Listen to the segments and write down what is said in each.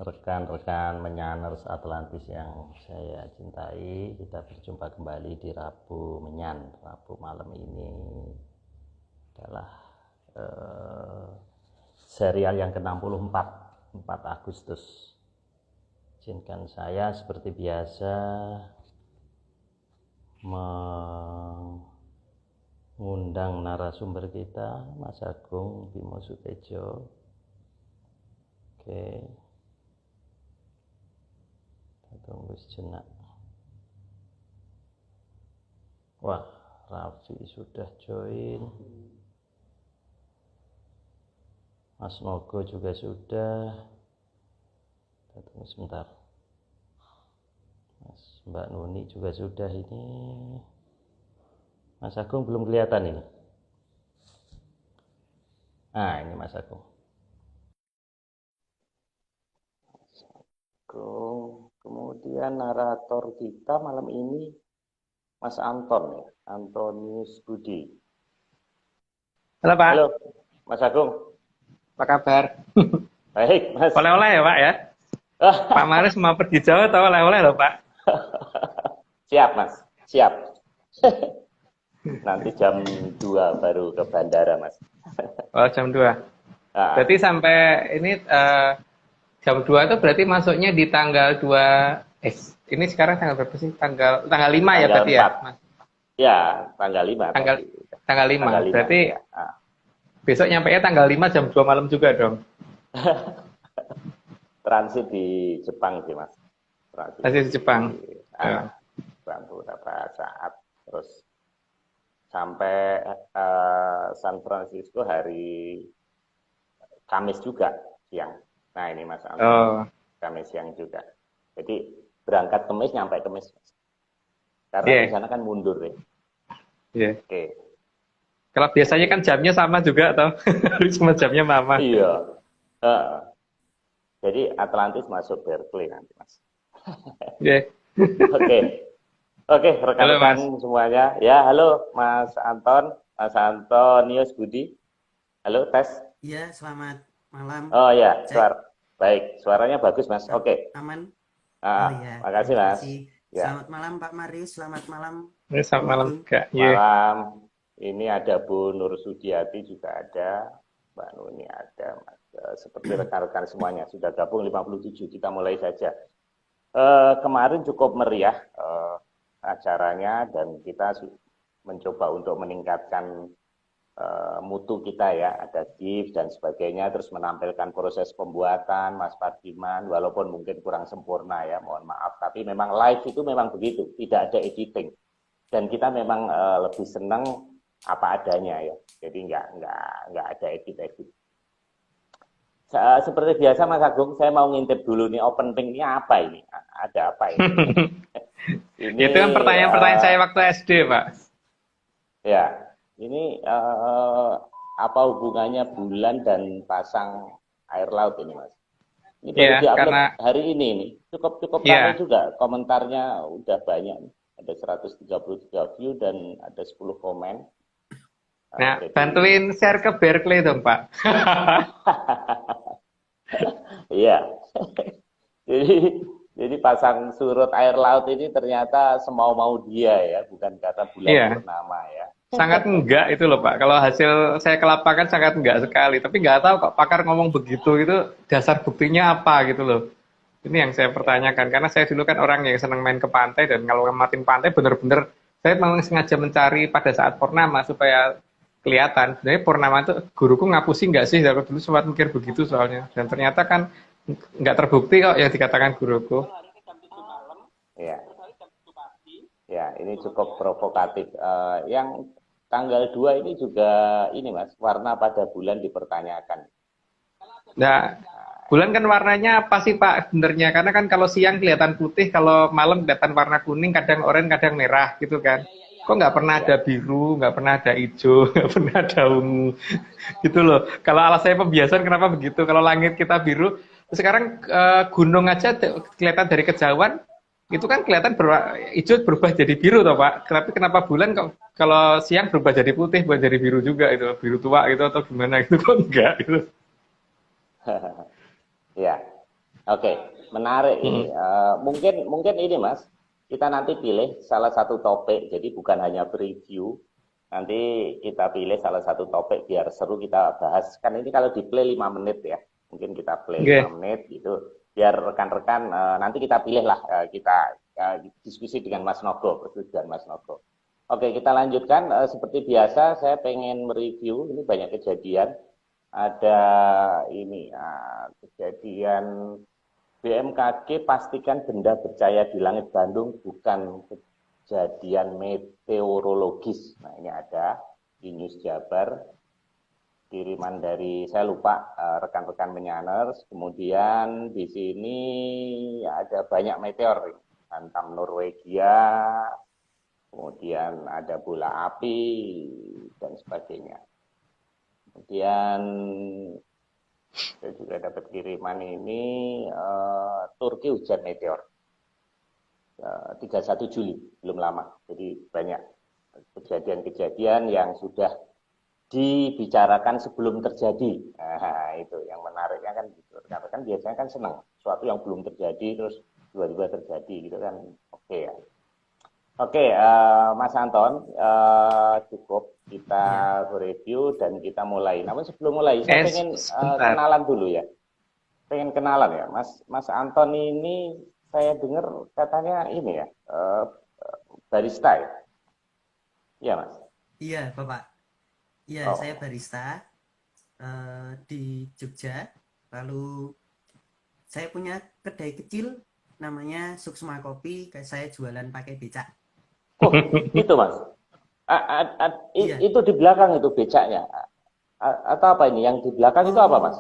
Rekan-rekan Menyaners Atlantis yang saya cintai, kita berjumpa kembali di Rabu Menyan. Rabu malam ini adalah serial yang ke-64, 4 Agustus. Izinkan saya seperti biasa mengundang narasumber kita, Mas Agung Bimo Sutejo. Oke, kita tunggu sejenak. Wah, Raffi sudah join, Mas Nogo juga sudah. Kita tunggu sebentar. Mbak Nuni juga sudah ini. Mas Agung belum kelihatan ini. Nah, ini Mas Agung. Kemudian narator kita malam ini Mas Anton ya, Antonius Budi. Halo Pak. Halo, Mas Agung. Apa kabar? Baik, Mas. Oleh-oleh ya Pak ya? Pak Maris mau pergi jauh atau oleh-oleh loh Pak? Siap Mas, siap. Nanti jam 2 baru ke bandara Mas. Oh jam 2. Berarti sampai ini jam 2 itu berarti masuknya di tanggal 2. Ini sekarang tanggal berapa sih? Tanggal 5 ya berarti 4. Ya Mas? Ya, tanggal 5. Tanggal 5. Berarti ya. Besok nyampe ya tanggal 5 jam 2 malam juga dong. Transit di Jepang sih Mas. Transit di Jepang. Beberapa saat terus sampai San Francisco hari Kamis juga siang. Nah ini Mas Anton, Kamis siang juga. Jadi berangkat Kamis nyampe Kamis. Karena di sana kan mundur ya. Iya. Oke. Kalau biasanya kan jamnya sama juga atau cuma jamnya mama. Iya. Jadi Atlantis masuk Berkeley nanti Mas. Iya. Oke, rekan-rekan semuanya. Ya, halo Mas Anton, Mas Antonius Budi. Halo, tes. Iya, selamat malam. Oh ya, baik. Suaranya bagus Mas. Oke. Aman. Iya. Makasih Mas. Ya. Selamat malam Pak Maris, selamat malam. Selamat malam Kak. Malam. Ini ada Bu Nur Sudiati juga ada, Mbak Nuni ada, Mas. Seperti rekan-rekan semuanya sudah gabung 57. Kita mulai saja. Kemarin cukup meriah acaranya dan kita mencoba untuk meningkatkan mutu kita ya, ada gift dan sebagainya, terus menampilkan proses pembuatan Mas Pardiman, walaupun mungkin kurang sempurna ya, mohon maaf, tapi memang live itu memang begitu, tidak ada editing dan kita memang lebih senang apa adanya ya, jadi nggak ada edit. Seperti biasa Mas Agung, saya mau ngintip dulu nih openingnya apa ini, ada apa ini? Itu kan pertanyaan-pertanyaan saya waktu SD Pak. Ya. Ini apa hubungannya bulan dan pasang air laut ini Mas? Ini baru diupload karena hari ini nih. Cukup ramai juga, komentarnya udah banyak. Ada 133 view dan ada 10 komen. Nah, bantuin share ke Berkeley dong Pak. Iya. Jadi pasang surut air laut ini ternyata semau-mau dia ya, bukan kata bulan purnama ya. Sangat enggak itu loh Pak. Kalau hasil saya ke lapangan sangat enggak sekali. Tapi nggak tahu kok pakar ngomong begitu itu dasar buktinya apa gitu loh. Ini yang saya pertanyakan. Karena saya dulu kan orang yang senang main ke pantai dan kalau ngamatin pantai bener-bener saya memang sengaja mencari pada saat purnama supaya kelihatan. Sebenarnya purnama itu guruku ngapusi nggak sih? Aku dulu sempat mikir begitu soalnya. Dan ternyata kan nggak terbukti kok yang dikatakan guruku. Iya. Ya, ini cukup provokatif. Yang tanggal 2 ini juga ini Mas, warna pada bulan dipertanyakan. Nah, bulan kan warnanya apa sih Pak sebenarnya? Karena kan kalau siang kelihatan putih, kalau malam kelihatan warna kuning, kadang oranye, kadang merah gitu kan. Kok nggak pernah ada biru, nggak pernah ada hijau, nggak pernah ada ungu gitu loh. Kalau alasannya pembiasan kenapa begitu? Kalau langit kita biru, sekarang gunung aja kelihatan dari kejauhan, itu kan kelihatan hijau berubah jadi biru toh Pak. Tapi kenapa bulan kok kalau siang berubah jadi putih, bukan jadi biru juga itu, biru tua gitu atau gimana gitu kok enggak gitu. Ya, Oke, menarik ini. Mungkin ini Mas, kita nanti pilih salah satu topik. Jadi bukan hanya preview. Nanti kita pilih salah satu topik biar seru kita bahas. Kan ini kalau di play 5 menit ya. Mungkin kita play 5 menit gitu. Biar rekan-rekan nanti kita pilih lah kita diskusi dengan Mas Nogo, persetujuan Mas Nogo. Oke, kita lanjutkan. Seperti biasa, saya pengen mereview. Ini banyak kejadian. Ada ini kejadian BMKG pastikan benda bercahaya di langit Bandung bukan kejadian meteorologis. Nah, ini ada di News Jabar. Kiriman dari, saya lupa, rekan-rekan Menyaners. Kemudian di sini ada banyak meteor. Hantam Norwegia, kemudian ada bola api, dan sebagainya. Kemudian saya juga dapat kiriman ini Turki hujan meteor 31 Juli, belum lama. Jadi banyak kejadian-kejadian yang sudah dibicarakan sebelum terjadi. Nah, itu yang menariknya kan gitu. Karena kan biasanya kan senang sesuatu yang belum terjadi terus tiba-tiba terjadi gitu kan. Oke ya. Oke, Mas Anton, cukup kita review dan kita mulai. Namun sebelum mulai, saya pengen kenalan dulu ya. Pengen kenalan ya, Mas Anton ini saya dengar katanya ini ya, barista ya? Iya, Mas? Iya, Bapak. Iya, saya barista di Jogja. Lalu saya punya kedai kecil namanya Suksma Kopi. Saya jualan pakai becak. Oh, itu Mas. Iya. Itu di belakang itu becaknya. Atau apa ini? Yang di belakang itu apa, Mas?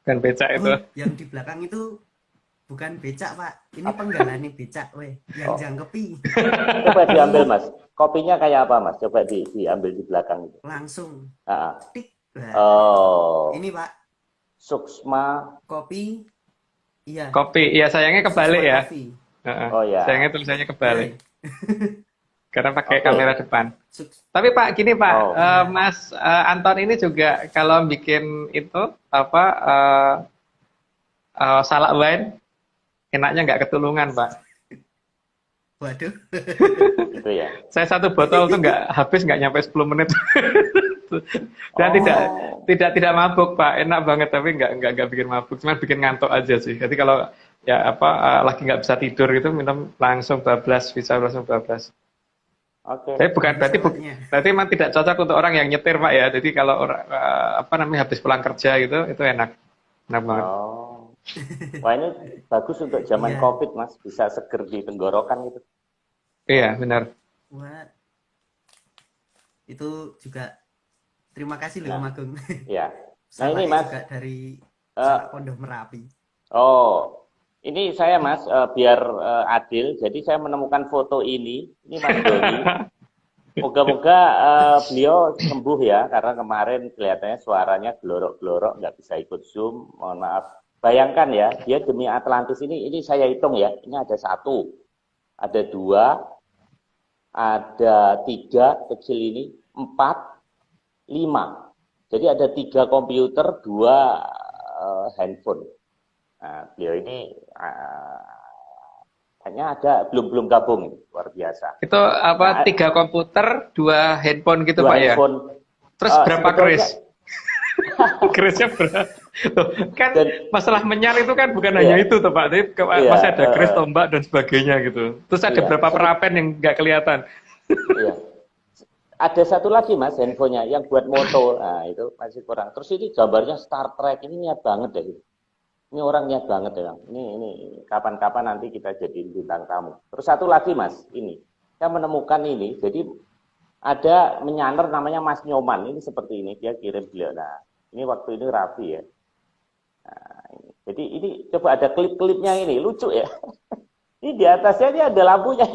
Kan becak itu. Yang di belakang itu bukan becak, Pak. Ini penggalane becak, yang jangkepi. Coba diambil, Mas. Kopinya kayak apa, Mas? Coba diambil di belakang itu. Langsung. Tik. Oh. Ini, Pak. Suksma Kopi. Iya. Kopi. Iya, sayangnya kebalik ya. Oh ya. Sayangnya tulisannya kebalik. Karena pakai kamera depan. Tapi Pak, gini Pak, Mas Anton ini juga kalau bikin itu apa salak wine, enaknya nggak ketulungan Pak. Waduh. Gitu ya. Saya satu botol tuh nggak nyampe 10 menit. Dan tidak mabuk Pak, enak banget tapi nggak bikin mabuk, cuma bikin ngantuk aja sih. Jadi kalau ya lagi nggak bisa tidur gitu minum langsung bablas, bisa langsung bablas. Oke. Tapi berarti memang tidak cocok untuk orang yang nyetir Pak ya. Jadi kalau orang habis pulang kerja gitu itu enak banget. Oh. Wah, ini bagus untuk zaman COVID Mas, bisa seger di tenggorokan gitu. Iya benar. Wah, itu juga terima kasih loh Magung. Iya. Nah ini Mas juga dari Salak Pondok Merapi. Oh, ini saya Mas biar adil. Jadi saya menemukan foto ini Mas Doni. Moga-moga beliau sembuh ya, karena kemarin kelihatannya suaranya glorok-glorok, nggak bisa ikut Zoom. Mohon maaf. Bayangkan ya, dia demi Atlantis ini saya hitung ya. Ini ada 1, ada 2, ada 3 kecil ini, 4, 5. Jadi ada 3 komputer, 2 handphone. Nah, beliau ini hanya ada belum gabung, luar biasa. Itu apa? 3 komputer, 2 handphone gitu Pak handphone. Ya? Terus berapa keris? Kerisnya berapa? Kan masalah menyal itu kan bukan hanya itu tuh Pak, tapi masih ada keris, tombak dan sebagainya gitu. Terus ada berapa perapen yang nggak kelihatan? Iya. Ada 1 lagi Mas handphonenya yang buat moto, nah itu masih kurang. Terus ini gambarnya Star Trek, ini niat banget deh. Ini orang niat banget ya, ini kapan-kapan nanti kita jadi bintang tamu. Terus 1 lagi Mas, ini saya menemukan ini, jadi ada menyaner namanya Mas Nyoman, ini seperti ini, dia kirim beliau. Nah, ini waktu ini Raffi ya. Nah, ini. Jadi ini coba ada klip-klipnya ini, lucu ya. Ini di atasnya ini ada lampunya.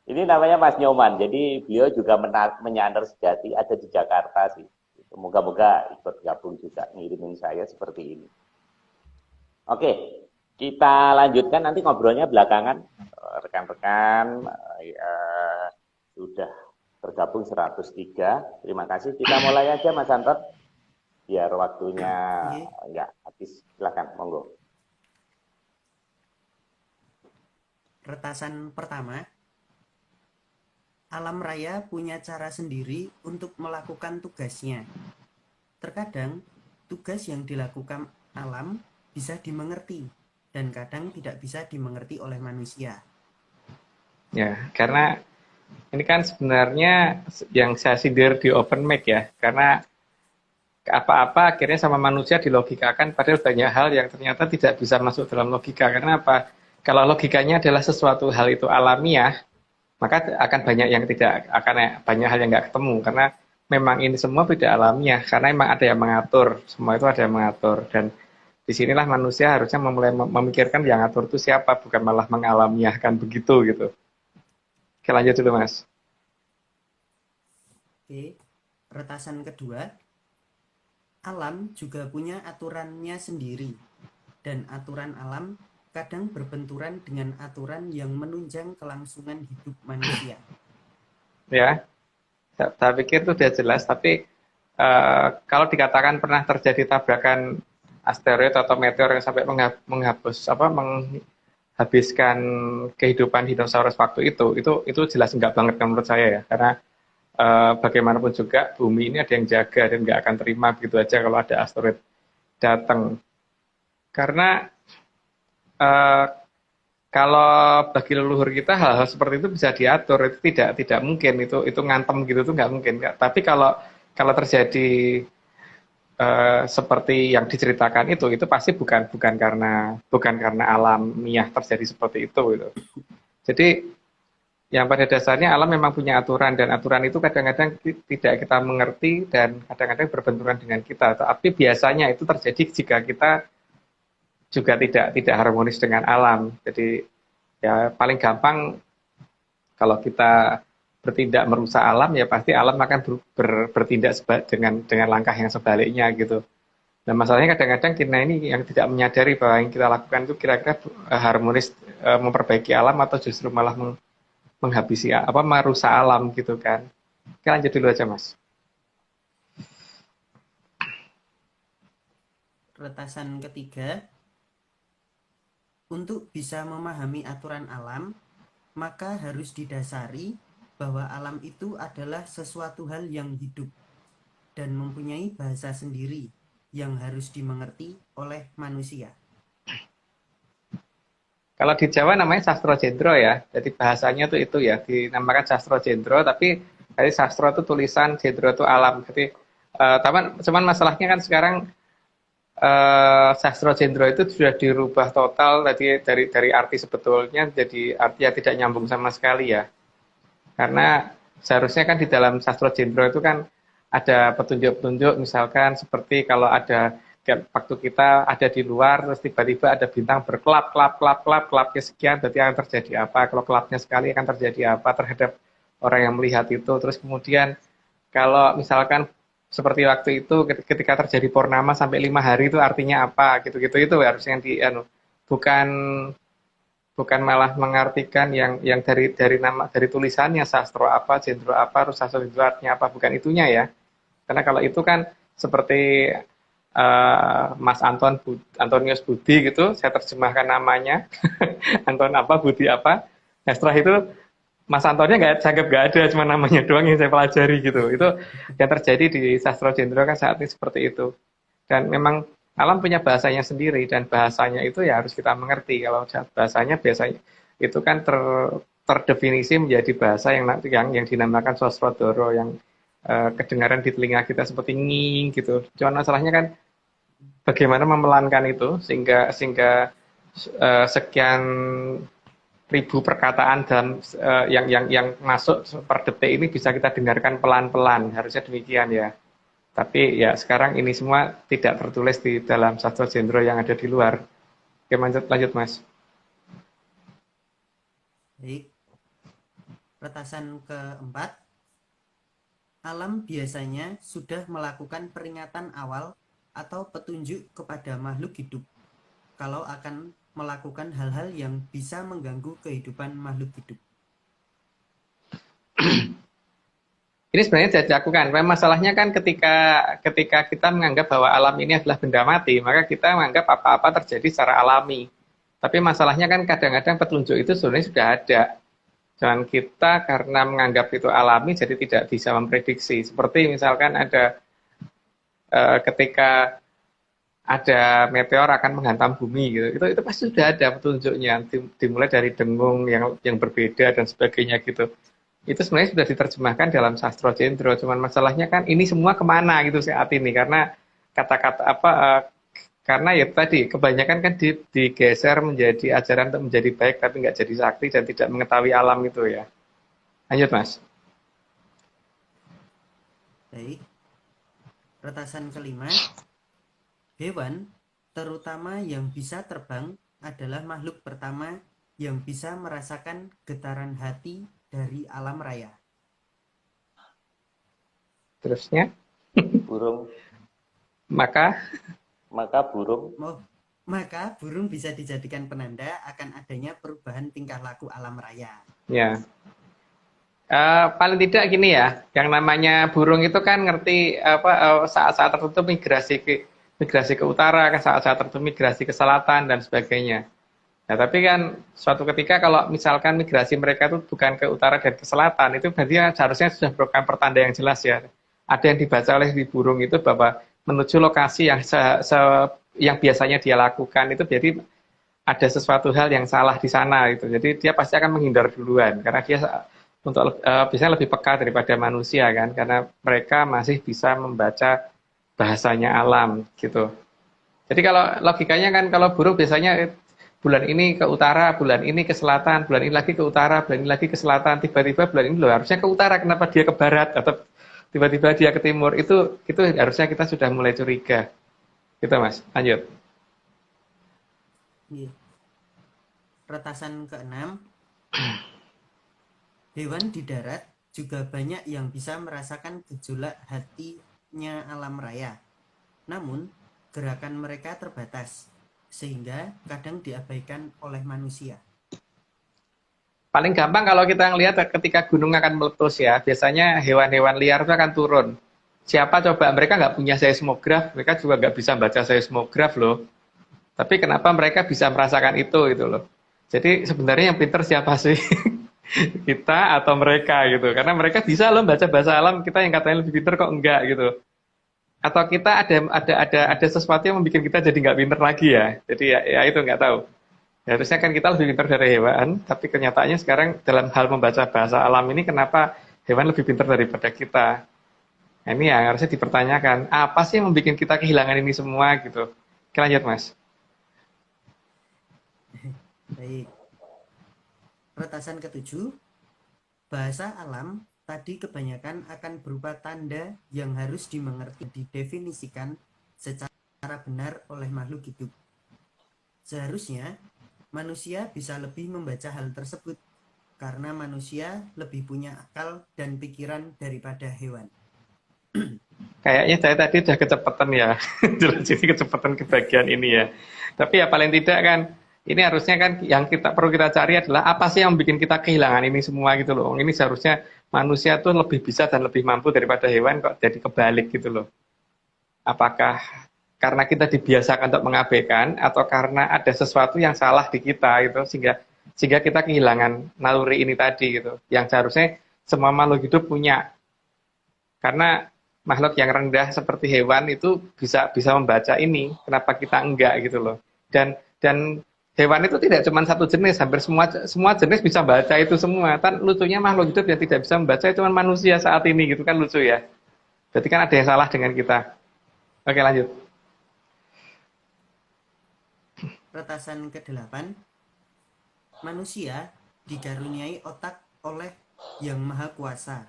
Ini namanya Mas Nyoman, jadi beliau juga menyaner sejati, ada di Jakarta sih. Moga-moga ikut gabung juga, ngirimin saya seperti ini. Oke, kita lanjutkan nanti ngobrolnya belakangan. Rekan-rekan sudah tergabung 103. Terima kasih. Kita mulai aja Mas Anton. Biar waktunya nggak habis. Silakan, monggo. retasan pertama, alam raya punya cara sendiri untuk melakukan tugasnya. Terkadang, tugas yang dilakukan alam bisa dimengerti, dan kadang tidak bisa dimengerti oleh manusia. Ya, karena ini kan sebenarnya yang saya sindir di open mic ya, karena apa-apa akhirnya sama manusia dilogikakan, padahal banyak hal yang ternyata tidak bisa masuk dalam logika. Karena apa? Kalau logikanya adalah sesuatu hal itu alamiah, maka akan banyak yang tidak akan banyak hal yang nggak ketemu. Karena memang ini semua tidak alamiah, karena memang ada yang mengatur, semua itu ada yang mengatur. Dan disinilah manusia harusnya memulai memikirkan yang ngatur itu siapa, bukan malah mengalamiahkan begitu gitu. Oke, lanjut dulu Mas. Oke, retasan kedua, alam juga punya aturannya sendiri, dan aturan alam kadang berbenturan dengan aturan yang menunjang kelangsungan hidup manusia. Ya, saya pikir itu sudah jelas, tapi kalau dikatakan pernah terjadi tabrakan asteroid atau meteor yang sampai menghabiskan kehidupan dinosaurus waktu itu jelas enggak banget kan menurut saya ya, karena bagaimanapun juga bumi ini ada yang jaga dan nggak akan terima begitu aja kalau ada asteroid datang. Karena kalau bagi leluhur kita hal-hal seperti itu bisa diatur, itu tidak mungkin, itu ngantem gitu tuh nggak mungkin. Tapi kalau terjadi seperti yang diceritakan itu pasti bukan karena alamiah terjadi seperti itu gitu. Jadi yang pada dasarnya alam memang punya aturan, dan aturan itu kadang-kadang tidak kita mengerti dan kadang-kadang berbenturan dengan kita. Tapi biasanya itu terjadi jika kita juga tidak harmonis dengan alam. Jadi ya paling gampang kalau kita bertindak merusak alam, ya pasti alam akan bertindak dengan langkah yang sebaliknya gitu. Nah masalahnya kadang-kadang kita ini yang tidak menyadari bahwa yang kita lakukan itu kira-kira harmonis memperbaiki alam atau justru malah menghabisi merusak alam gitu kan. Oke, lanjut dulu aja Mas. Retasan ketiga, untuk bisa memahami aturan alam, maka harus didasari bahwa alam itu adalah sesuatu hal yang hidup dan mempunyai bahasa sendiri yang harus dimengerti oleh manusia. Kalau di Jawa namanya sastro jendro ya, jadi bahasanya tuh itu ya, dinamakan sastro jendro, tapi dari sastro itu tulisan, jendro itu alam. Jadi cuman masalahnya kan sekarang sastro jendro itu sudah dirubah total tadi dari arti sebetulnya jadi arti yang tidak nyambung sama sekali ya. Karena seharusnya kan di dalam sastro jendro itu kan ada petunjuk-petunjuk, misalkan seperti kalau ada waktu kita ada di luar terus tiba-tiba ada bintang berkelap kelapnya sekian, berarti akan terjadi apa, kalau kelapnya sekali akan terjadi apa terhadap orang yang melihat itu. Terus kemudian kalau misalkan seperti waktu itu ketika terjadi purnama sampai 5 hari itu artinya apa, gitu-gitu itu harusnya bukan malah mengartikan yang dari tulisannya sastro apa, jendro apa, sastro jendro artinya apa, bukan itunya ya. Karena kalau itu kan seperti Mas Antonius Budi gitu, saya terjemahkan namanya Anton apa, Budi apa. Nah setelah itu Mas Antonnya saya anggap nggak ada, cuma namanya doang yang saya pelajari gitu. Itu yang terjadi di sastro jendro kan saat ini seperti itu. Dan memang alam punya bahasanya sendiri, dan bahasanya itu ya harus kita mengerti. Kalau bahasanya biasanya itu kan terdefinisi menjadi bahasa yang dinamakan sosrodoro, yang kedengaran di telinga kita seperti nging gitu. Cuma masalahnya kan bagaimana memelankan itu sehingga sekian ribu perkataan dalam yang masuk per detik ini bisa kita dengarkan pelan-pelan, harusnya demikian ya. Tapi ya sekarang ini semua tidak tertulis di dalam sastro jendro yang ada di luar. Oke, lanjut Mas. Baik. Retasan keempat, alam biasanya sudah melakukan peringatan awal atau petunjuk kepada makhluk hidup kalau akan melakukan hal-hal yang bisa mengganggu kehidupan makhluk hidup. Ini sebenarnya tidak dilakukan. Masalahnya kan ketika kita menganggap bahwa alam ini adalah benda mati, maka kita menganggap apa-apa terjadi secara alami. Tapi masalahnya kan kadang-kadang petunjuk itu sebenarnya sudah ada. Cuman kita karena menganggap itu alami jadi tidak bisa memprediksi. Seperti misalkan ada ketika ada meteor akan menghantam bumi gitu. Itu pasti sudah ada petunjuknya. Dimulai dari dengung yang berbeda dan sebagainya gitu. Itu sebenarnya sudah diterjemahkan dalam sastra Cendro. Cuman masalahnya kan ini semua kemana gitu saat ini karena kata-kata karena ya tadi kebanyakan kan digeser menjadi ajaran untuk menjadi baik tapi nggak jadi sakti dan tidak mengetahui alam itu ya. Lanjut Mas. Baik. Retasan kelima, hewan terutama yang bisa terbang adalah makhluk pertama yang bisa merasakan getaran hati dari alam raya. Terusnya? Burung. Maka burung bisa dijadikan penanda akan adanya perubahan tingkah laku alam raya. Ya. Paling tidak gini ya, yang namanya burung itu kan ngerti saat-saat tertentu migrasi ke utara, saat-saat tertentu migrasi ke selatan dan sebagainya. Nah, tapi kan suatu ketika kalau misalkan migrasi mereka itu bukan ke utara dan ke selatan, itu berarti seharusnya sudah merupakan pertanda yang jelas ya. Ada yang dibaca oleh di burung itu bahwa menuju lokasi yang biasanya dia lakukan itu jadi ada sesuatu hal yang salah di sana gitu. Jadi dia pasti akan menghindar duluan karena dia biasanya lebih peka daripada manusia kan karena mereka masih bisa membaca bahasanya alam gitu. Jadi kalau logikanya kan kalau burung biasanya bulan ini ke utara, bulan ini ke selatan, bulan ini lagi ke utara, bulan ini lagi ke selatan, tiba-tiba bulan ini loh harusnya ke utara, kenapa dia ke barat atau tiba-tiba dia ke timur, itu harusnya kita sudah mulai curiga. Gitu Mas, lanjut. Retasan ke-6, hewan di darat juga banyak yang bisa merasakan gejolak hatinya alam raya. Namun, gerakan mereka terbatas, sehingga kadang diabaikan oleh manusia. Paling gampang kalau kita ngelihat ketika gunung akan meletus ya, biasanya hewan-hewan liar itu akan turun. Siapa coba, mereka nggak punya seismograf, mereka juga nggak bisa baca seismograf loh. Tapi kenapa mereka bisa merasakan itu gitu loh. Jadi sebenarnya yang pinter siapa sih? Kita atau mereka gitu. Karena mereka bisa loh baca bahasa alam, kita yang katanya lebih pinter kok enggak gitu. Atau kita ada sesuatu yang membuat kita jadi nggak pinter lagi ya. Jadi ya itu nggak tahu. Ya, harusnya kan kita lebih pintar dari hewan, tapi kenyataannya sekarang dalam hal membaca bahasa alam ini kenapa hewan lebih pintar daripada kita? Nah, ini yang harusnya dipertanyakan. Apa sih yang membuat kita kehilangan ini semua gitu? Oke, lanjut Mas. Baik. Retasan ke-7, bahasa alam tadi kebanyakan akan berupa tanda yang harus dimengerti, didefinisikan secara benar oleh makhluk hidup. Seharusnya manusia bisa lebih membaca hal tersebut karena manusia lebih punya akal dan pikiran daripada hewan. Kayaknya saya tadi udah kecepatan ya, jadi kecepatan ke bagian ini ya. Tapi ya paling tidak kan, ini harusnya kan yang perlu kita cari adalah apa sih yang bikin kita kehilangan ini semua gitu loh. Ini seharusnya manusia tuh lebih bisa dan lebih mampu daripada hewan kok jadi kebalik gitu loh. Apakah karena kita dibiasakan untuk mengabaikan atau karena ada sesuatu yang salah di kita gitu sehingga kita kehilangan naluri ini tadi gitu yang seharusnya semua makhluk hidup punya, karena makhluk yang rendah seperti hewan itu bisa membaca ini, kenapa kita enggak gitu loh. Dan hewan itu tidak cuma satu jenis, hampir semua jenis bisa baca itu semua. Kan lucunya makhluk hidup yang tidak bisa membaca itu cuma manusia saat ini gitu kan, lucu ya. Berarti kan ada yang salah dengan kita. Oke, lanjut. Retasan ke-8, manusia dikaruniai otak oleh Yang Maha Kuasa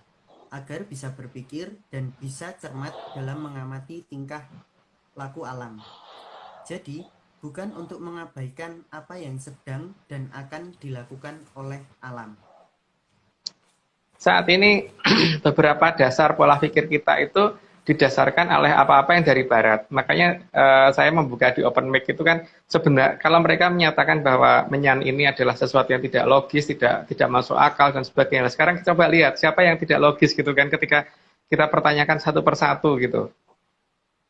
agar bisa berpikir dan bisa cermat dalam mengamati tingkah laku alam. Jadi, bukan untuk mengabaikan apa yang sedang dan akan dilakukan oleh alam. Saat ini beberapa dasar pola pikir kita itu didasarkan oleh apa-apa yang dari barat. Makanya saya membuka di open mic itu kan sebenarnya kalau mereka menyatakan bahwa menyan ini adalah sesuatu yang tidak logis, tidak masuk akal dan sebagainya. Sekarang kita coba lihat siapa yang tidak logis gitu kan ketika kita pertanyakan satu persatu gitu.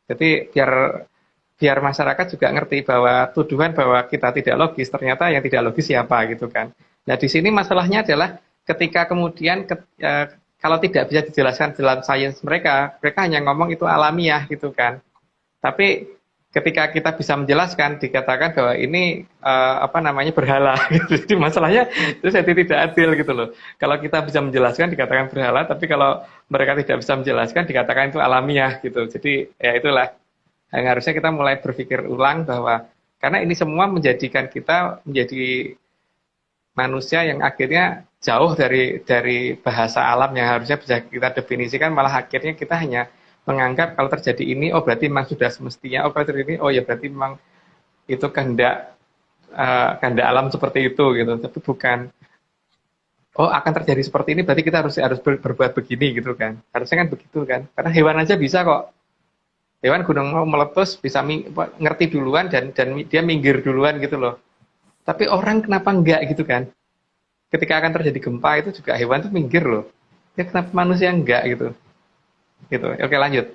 Jadi biar biar masyarakat juga ngerti bahwa tuduhan bahwa kita tidak logis, ternyata yang tidak logis siapa gitu kan. Nah di sini masalahnya adalah ketika kemudian kalau tidak bisa dijelaskan dalam sains mereka hanya ngomong itu alamiah gitu kan. Tapi ketika kita bisa menjelaskan dikatakan bahwa ini apa namanya berhala gitu. Jadi masalahnya itu saya tidak adil gitu loh. Kalau kita bisa menjelaskan dikatakan berhala, tapi kalau mereka tidak bisa menjelaskan dikatakan itu alamiah gitu. Jadi ya itulah yang harusnya kita mulai berpikir ulang bahwa karena ini semua menjadikan kita menjadi manusia yang akhirnya jauh dari bahasa alam yang harusnya bisa kita definisikan, malah akhirnya kita hanya menganggap kalau terjadi ini, oh berarti memang sudah semestinya, oh kalau terjadi ini, oh ya berarti memang itu kehendak alam seperti itu gitu, tapi bukan, oh akan terjadi seperti ini, berarti kita harus berbuat begini gitu kan, harusnya kan begitu kan, karena hewan aja bisa kok, hewan gunung mau meletus bisa ngerti duluan dan dia minggir duluan gitu loh, tapi orang kenapa enggak gitu kan, ketika akan terjadi gempa itu juga hewan tuh minggir loh, ya kenapa manusia enggak gitu. Gitu. Oke lanjut.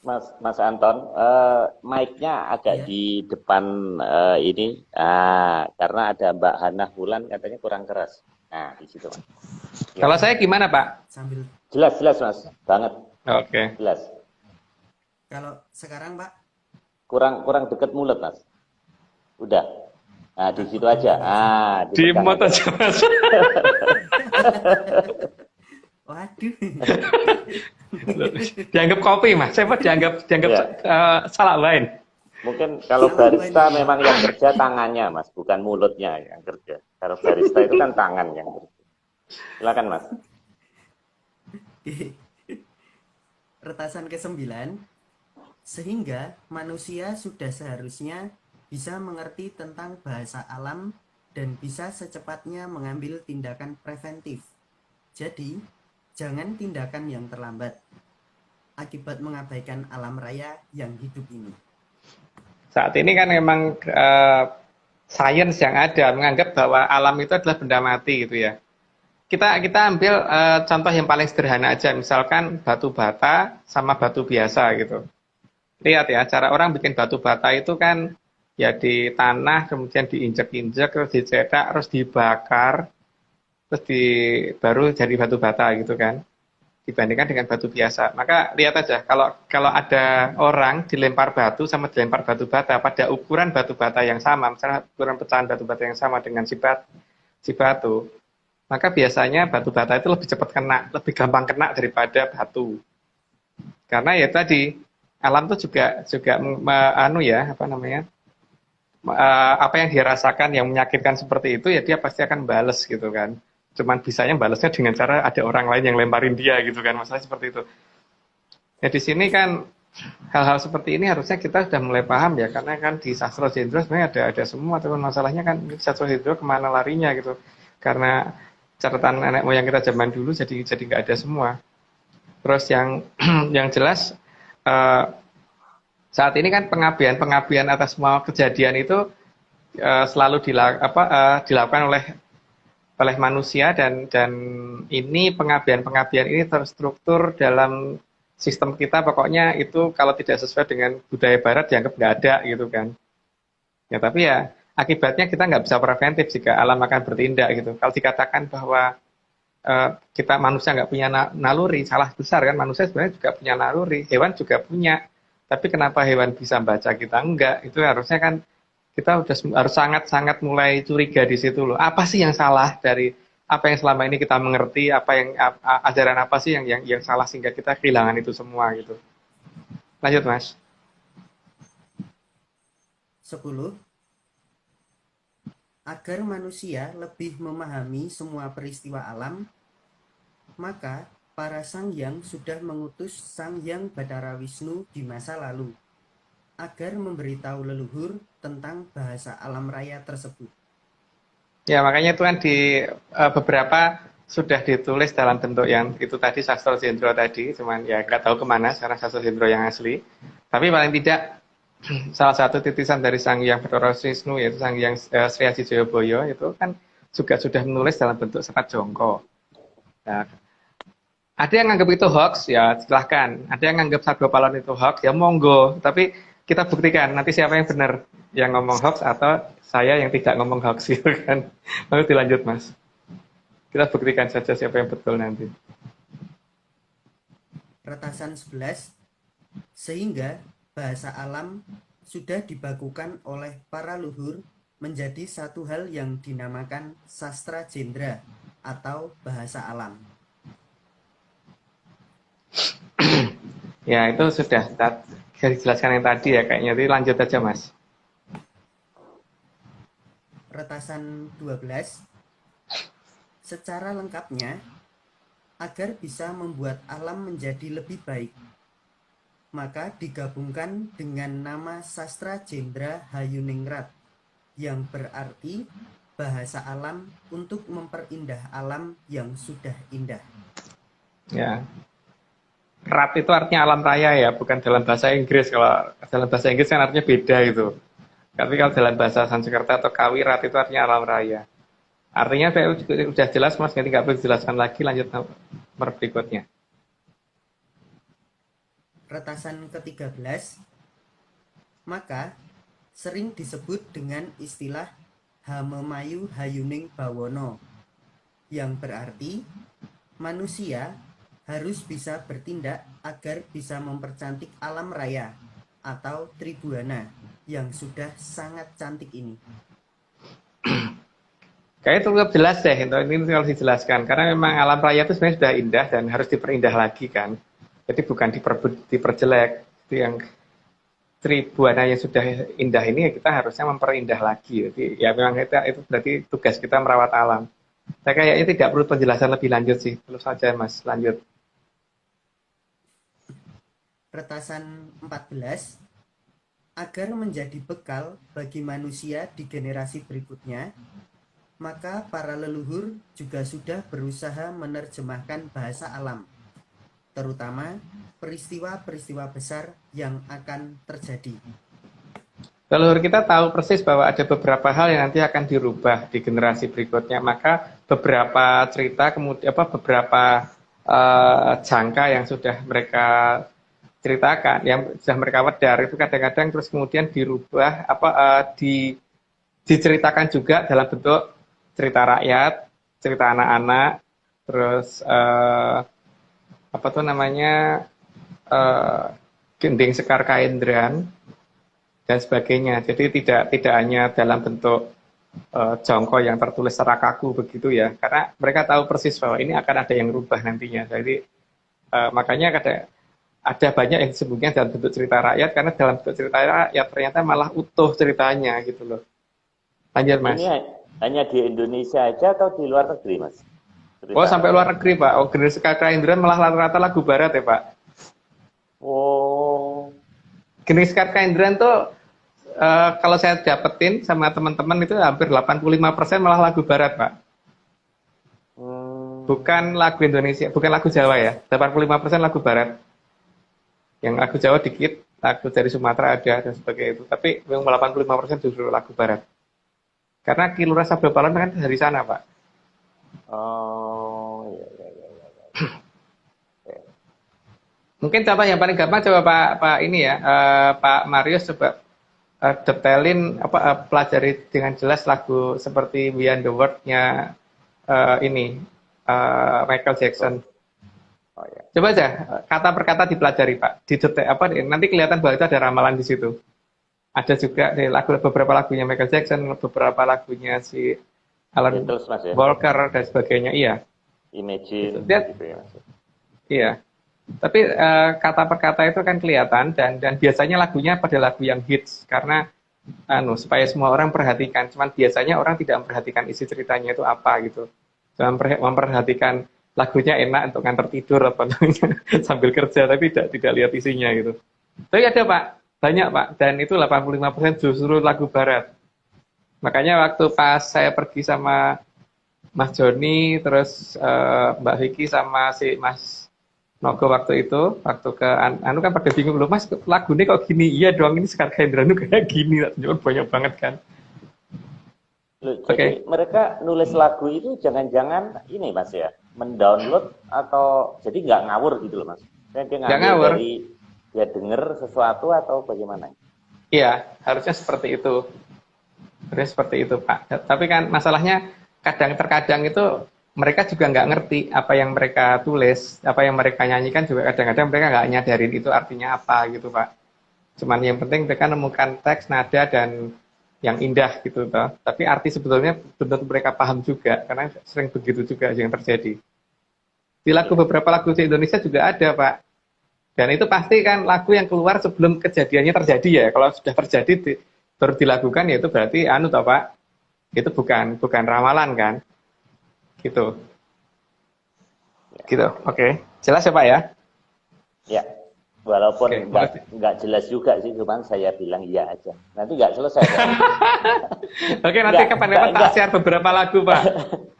Mas Anton, mic-nya agak di depan ini, karena ada Mbak Hana Wulan katanya kurang keras. Nah di situ Mas. Ya. Kalau saya gimana Pak? Sambil. Jelas Mas, banget. Oke. Jelas. Kalau sekarang Pak? Kurang deket mulut Mas. Udah. Nah di situ aja. Di mata aja Mas. Waduh. Dianggap kopi Mas, saya dianggap ya. Salah lain. Mungkin kalau barista memang yang kerja tangannya Mas, bukan mulutnya yang kerja. Kalau barista itu kan tangan yang kerja. Silakan Mas. Retasan ke-9, sehingga manusia sudah seharusnya bisa mengerti tentang bahasa alam dan bisa secepatnya mengambil tindakan preventif. Jadi, jangan tindakan yang terlambat akibat mengabaikan alam raya yang hidup ini. Saat ini kan memang sains yang ada menganggap bahwa alam itu adalah benda mati gitu ya. Kita ambil contoh yang paling sederhana aja, misalkan batu bata sama batu biasa gitu. Lihat ya, cara orang bikin batu bata itu kan ya di tanah, kemudian diinjek-injek, terus dicetak, terus dibakar, terus baru jadi batu bata gitu kan, dibandingkan dengan batu biasa. Maka lihat aja kalau ada orang dilempar batu sama dilempar batu bata pada ukuran batu bata yang sama, misalnya ukuran pecahan batu bata yang sama dengan si batu, maka biasanya batu bata itu lebih cepat kena, lebih gampang kena daripada batu. Karena ya tadi alam itu juga apa yang dia rasakan yang menyakitkan seperti itu ya dia pasti akan bales gitu kan. Cuman bisanya balasnya dengan cara ada orang lain yang lemparin dia gitu kan, masalah seperti itu. Ya di sini kan hal-hal seperti ini harusnya kita sudah mulai paham ya, karena kan di Sastro Jendro sebenarnya ada semua, tapi masalahnya kan di Sastro Jendro kemana larinya gitu, karena catatan nenek moyang kita zaman dulu jadi nggak ada semua. Terus yang jelas saat ini kan pengabdian atas semua kejadian itu selalu dilakukan oleh manusia dan ini pengabdian ini terstruktur dalam sistem kita, pokoknya itu kalau tidak sesuai dengan budaya barat dianggap nggak ada gitu kan. Ya tapi ya akibatnya kita nggak bisa preventif jika alam akan bertindak gitu. Kalau dikatakan bahwa kita manusia nggak punya naluri, salah besar kan. Manusia sebenarnya juga punya naluri, hewan juga punya. Tapi kenapa hewan bisa baca kita enggak? Itu harusnya kan kita harus sangat-sangat mulai curiga di situ loh. Apa sih yang salah dari apa yang selama ini kita mengerti, ajaran apa sih yang salah sehingga kita kehilangan itu semua gitu. Lanjut Mas. 10. Agar manusia lebih memahami semua peristiwa alam, maka para Sangyang sudah mengutus Sangyang Bathara Wisnu di masa lalu agar memberitahu leluhur tentang bahasa alam raya tersebut. Ya makanya itu kan di beberapa sudah ditulis dalam bentuk yang itu tadi Sastro Jendro tadi, cuman ya nggak tahu kemana sekarang Sastro Jendro yang asli. Tapi paling tidak salah satu titisan dari Sangyang Bathara Wisnu yaitu Sangyang Sri Aji Joyoboyo itu kan juga sudah menulis dalam bentuk serat jongko. Nah, ada yang nganggap itu hoax, ya silahkan. Ada yang nganggap Sargo Palon itu hoax, ya monggo. Tapi kita buktikan nanti siapa yang benar, yang ngomong hoax atau saya yang tidak ngomong hoax gitu kan. Lalu dilanjut Mas. Kita buktikan saja siapa yang betul nanti. Retasan 11, sehingga bahasa alam sudah dibakukan oleh para luhur menjadi satu hal yang dinamakan sastra jendra atau bahasa alam. Ya, itu sudah dijelaskan yang tadi ya kayaknya. Jadi lanjut aja Mas. Retasan 12, secara lengkapnya, agar bisa membuat alam menjadi lebih baik, maka digabungkan dengan nama sastra jendra Hayuningrat, yang berarti bahasa alam untuk memperindah alam yang sudah indah. Ya. Rat itu artinya alam raya ya, bukan dalam bahasa Inggris. Kalau dalam bahasa Inggris kan artinya beda itu. Tapi kalau dalam bahasa Sanskerta atau Kawi, rat itu artinya alam raya. Artinya sudah jelas Mas, nanti nggak perlu dijelaskan lagi, lanjut nomor berikutnya. Retasan ke-13, maka sering disebut dengan istilah Hamemayu Hayuning Bawono, yang berarti manusia harus bisa bertindak agar bisa mempercantik alam raya atau Tribuana yang sudah sangat cantik ini. Kayaknya cukup jelas deh, ini kalau dijelaskan. Karena memang alam raya itu sebenarnya sudah indah dan harus diperindah lagi kan. Jadi bukan diperjelek. Itu yang Tribuana yang sudah indah ini kita harusnya memperindah lagi. Jadi ya memang itu berarti tugas kita merawat alam. Saya kayaknya tidak perlu penjelasan lebih lanjut sih. Terus saja Mas, lanjut. Retasan 14, agar menjadi bekal bagi manusia di generasi berikutnya, maka para leluhur juga sudah berusaha menerjemahkan bahasa alam, terutama peristiwa-peristiwa besar yang akan terjadi. Leluhur kita tahu persis bahwa ada beberapa hal yang nanti akan dirubah di generasi berikutnya, maka beberapa cerita kemudian beberapa jangka yang sudah mereka ceritakan, yang sudah mereka wedar itu kadang-kadang terus kemudian dirubah diceritakan juga dalam bentuk cerita rakyat, cerita anak-anak, terus gending sekar kaendran dan sebagainya. Jadi tidak hanya dalam bentuk jongko yang tertulis secara kaku begitu ya, karena mereka tahu persis bahwa ini akan ada yang rubah nantinya. Jadi makanya ada banyak yang disebutnya dalam bentuk cerita rakyat, karena dalam bentuk cerita rakyat ternyata malah utuh ceritanya gitu loh. Lanjut Mas. Ini hanya di Indonesia aja atau di luar negeri Mas? Cerita. Oh sampai luar negeri Pak. Oh Gending Sekar Kaendran malah rata-rata lagu barat ya Pak. Oh. Gending Sekar Kaendran tuh kalau saya dapetin sama teman-teman itu hampir 85% malah lagu barat Pak. Bukan lagu Indonesia, bukan lagu Jawa ya. 85% lagu barat. Yang lagu Jawa dikit, lagu dari Sumatera ada dan sebagainya itu. Tapi yang 85% justru lagu barat. Karena Kilura Sabda Palon kan dari sana Pak. Oh, iya. Mungkin contoh yang paling gampang coba Pak ini ya, Pak Marius coba detailin pelajari dengan jelas lagu seperti Beyond the World-nya Michael Jackson. Oh, ya. Coba aja kata per kata dipelajari Pak, nanti kelihatan bahwa itu ada ramalan di situ. Ada juga beberapa lagunya Michael Jackson, beberapa lagunya si Alan Walker dan sebagainya. Iya. Imagine. Gitu ya, Mas. Iya. Tapi kata per kata itu kan kelihatan dan biasanya lagunya pada lagu yang hits karena supaya semua orang perhatikan. Cuman biasanya orang tidak memperhatikan isi ceritanya itu apa gitu. Cuma memperhatikan lagunya enak untuk nganter tidur apa namanya sambil kerja, tapi tidak lihat isinya gitu. Tapi ada Pak, banyak Pak, dan itu 85% justru lagu barat. Makanya waktu pas saya pergi sama Mas Joni, terus Mbak Vicky sama si Mas Nogo waktu itu, waktu ke kan pada bingung loh, Mas lagu ini kok gini? Iya dong, ini Sekar Kaendran kayak gini, banyak banget kan. Jadi mereka nulis lagu itu jangan-jangan ini Mas ya, mendownload atau jadi nggak ngawur gitu loh Mas. Dia nggak ngawur. Dia denger sesuatu atau bagaimana? Iya, harusnya seperti itu. Harusnya seperti itu, Pak. Tapi kan masalahnya terkadang itu mereka juga nggak ngerti apa yang mereka tulis, apa yang mereka nyanyikan juga kadang-kadang mereka nggak nyadarin itu artinya apa gitu, Pak. Cuman yang penting mereka nemukan teks, nada, dan yang indah gitu, toh. Tapi arti sebetulnya belum tentu mereka paham juga, karena sering begitu juga yang terjadi. Di beberapa lagu di Indonesia juga ada, Pak. Dan itu pasti kan lagu yang keluar sebelum kejadiannya terjadi ya. Kalau sudah terjadi baru dilakukan ya itu berarti anu toh Pak. Itu bukan ramalan kan. Gitu. Gitu. Oke. Jelas ya Pak ya? Ya. Walaupun Oke, nggak jelas juga sih, cuman saya bilang iya aja. Nanti nggak selesai. Oke, nanti kapan-kapan tak share beberapa lagu Pak.